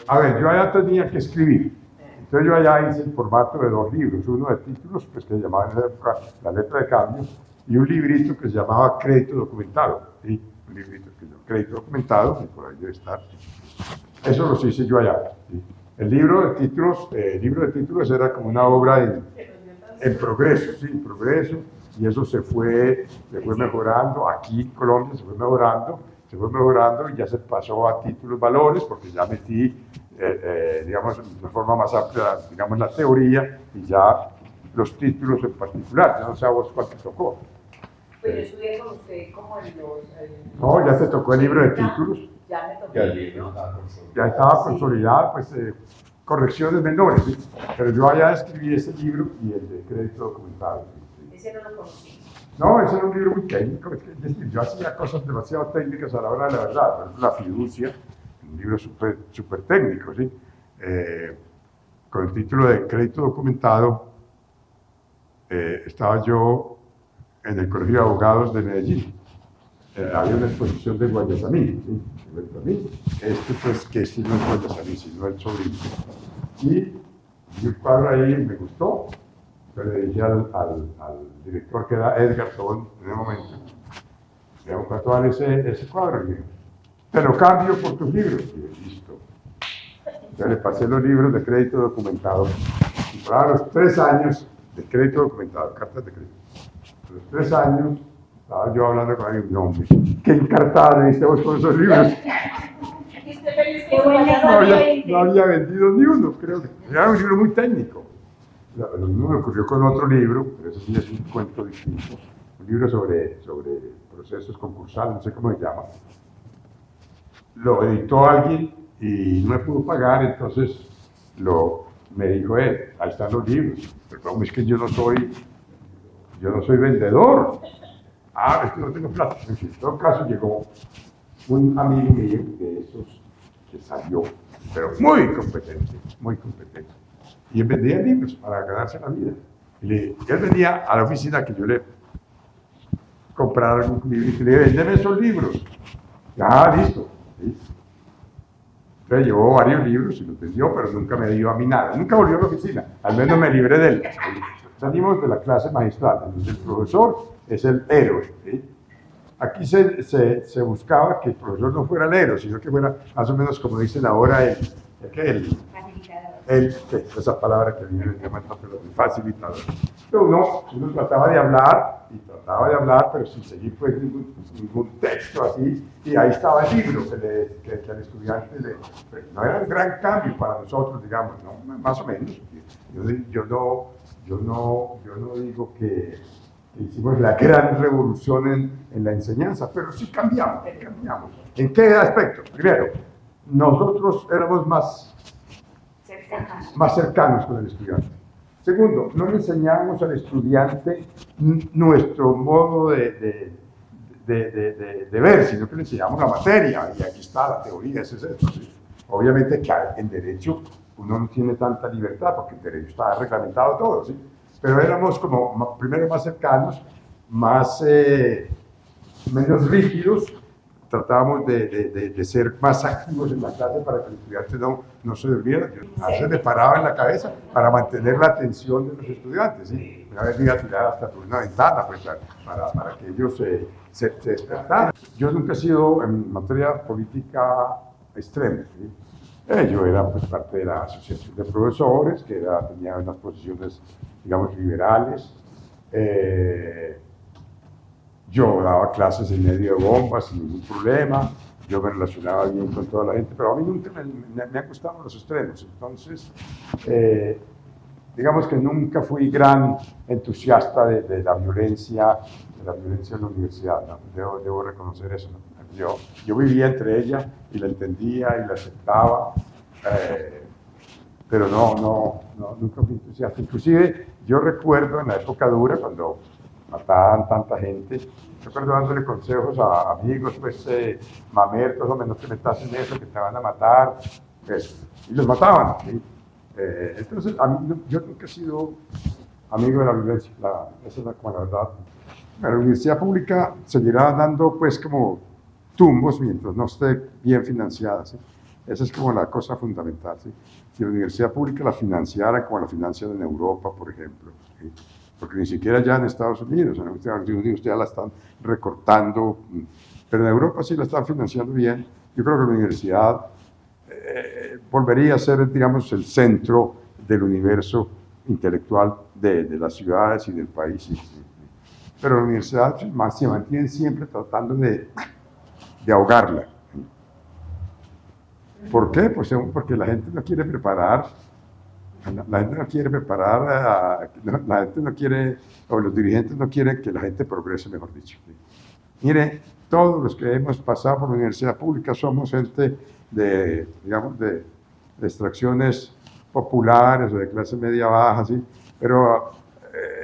A ver, yo allá tenía que escribir. Entonces yo allá hice el formato de 2 libros, uno de títulos, pues que se llamaba en esa época La Letra de Cambio, y un librito que se llamaba Crédito Documentado. ¿Sí? Un librito que se llama Crédito Documentado, que por ahí debe estar. Eso los hice yo allá. ¿Sí? El libro de títulos era como una obra en progreso, ¿sí? En progreso, y eso se fue mejorando. Aquí en Colombia se fue mejorando y ya se pasó a títulos valores, porque ya metí, digamos, de una forma más amplia, digamos, la teoría, y ya los títulos en particular. Ya no sé a vos cuál te tocó. Pues yo estudié con usted como en los... No, ya te tocó el libro de títulos. Ya me tocó el libro. Ya estaba consolidado, pues, correcciones menores, ¿sí? Pero yo allá escribí ese libro y el de crédito documentado. ¿Sí? Ese no lo conocí. No, ese era un libro muy técnico, es decir, yo hacía cosas demasiado técnicas a la hora de la verdad. Por ejemplo, La fiducia, un libro súper técnico, ¿sí? Con el título de crédito documentado, estaba yo en el Colegio de Abogados de Medellín. Había una exposición de Guayasamín, ¿sí? Pues que sí no es Guayasamín, sino el sobrino. Y el cuadro ahí me gustó. Entonces le dije al director, que era Edgar Tobón, en ese momento, le digo, ¿cuánto vale ese cuadro? Y me dijo, te lo cambio por tus libros. Y yo, listo. Entonces le pasé los libros de crédito documentado. Y para los 3 años de crédito documentado, cartas de crédito. A los 3 años estaba yo hablando con alguien, no, hombre, qué encartada me diste vos con esos libros. No había vendido ni uno, creo que era un libro muy técnico. Lo mismo me ocurrió con otro libro, pero ese sí es un cuento distinto, un libro sobre procesos concursales, no sé cómo se llama. Lo editó alguien y no me pudo pagar, entonces me dijo, ahí están los libros, pero como es que yo no soy vendedor. Es que no tengo plata. En fin, en todo caso llegó un amigo mío de esos que salió, pero muy competente, muy competente. Y él vendía libros para ganarse la vida. Él venía a la oficina que yo le comprara algún libro y le dije, véndeme esos libros. Listo. ¿Sí? Entonces llevó varios libros y los vendió, pero nunca me dio a mí nada. Nunca volvió a la oficina, al menos me libré de él. Salimos de la clase magistral, donde el profesor es el héroe. ¿Sí? Aquí se buscaba que el profesor no fuera el héroe, sino que fuera más o menos como dicen ahora esa palabra que viene en llama el facilitador. Pero uno trataba de hablar, pero sin seguir pues ningún texto así, y ahí estaba el libro que al estudiante no era un gran cambio para nosotros, digamos, ¿no? Más o menos. Yo no digo que hicimos la gran revolución en la enseñanza, pero sí cambiamos. ¿En qué aspecto? Primero, nosotros éramos más cercanos con el estudiante. Segundo, no le enseñábamos al estudiante nuestro modo de ver, sino que le enseñábamos la materia, y aquí está la teoría, eso es esto. ¿Sí? Obviamente que en derecho uno no tiene tanta libertad, porque en derecho está reglamentado todo, ¿sí? Pero éramos como, primero, más cercanos, menos rígidos. Tratábamos de ser más activos en la clase para que el estudiante no se durmiera. Se le paraba en la cabeza para mantener la atención de los estudiantes. ¿Sí? Una vez iba a tirar hasta por una ventana pues, para que ellos se despertaran. Yo nunca he sido en materia política extrema. ¿Sí? Yo era pues, parte de la asociación de profesores, que tenía unas posiciones, digamos, liberales. Yo daba clases en medio de bombas sin ningún problema, yo me relacionaba bien con toda la gente, pero a mí nunca me han gustado los extremos. Entonces, digamos que nunca fui gran entusiasta de la violencia en la universidad, ¿no? Debo reconocer eso, ¿no? Yo vivía entre ella y la entendía y la aceptaba, pero nunca fui entusiasta. Inclusive yo recuerdo en la época dura, cuando mataban tanta gente, recuerdo dándole consejos a amigos, pues, mamertos, o no te metas en eso, que te van a matar, eso, y los mataban. ¿Sí? Entonces, yo nunca he sido amigo de la violencia, esa es como la verdad. La universidad pública seguirá dando, pues, como tumbos mientras no esté bien financiada, ¿sí? Esa es como la cosa fundamental, ¿sí? Si la universidad pública la financiara como la financian en Europa, por ejemplo, ¿sí? Porque ni siquiera ya en Estados Unidos, en Estados Unidos ya la están recortando, pero en Europa sí la están financiando bien. Yo creo que la universidad volvería a ser, digamos, el centro del universo intelectual de las ciudades y del país. Sí. Pero la universidad se mantiene siempre tratando de ahogarla. ¿Por qué? Pues porque la gente no quiere preparar. La gente no quiere preparar, la gente no quiere, o los dirigentes no quieren que la gente progrese, mejor dicho. Mire, todos los que hemos pasado por la universidad pública somos gente de extracciones populares o de clase media baja, ¿sí? Pero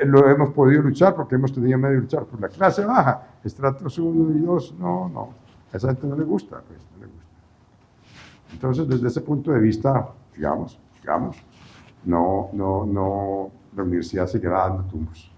lo hemos podido luchar porque hemos tenido medio de luchar por la clase baja, estratos 1 y 2, no, a esa gente no le gusta, pues, no le gusta. Entonces, desde ese punto de vista, digamos, la universidad seguirá dando tumbos.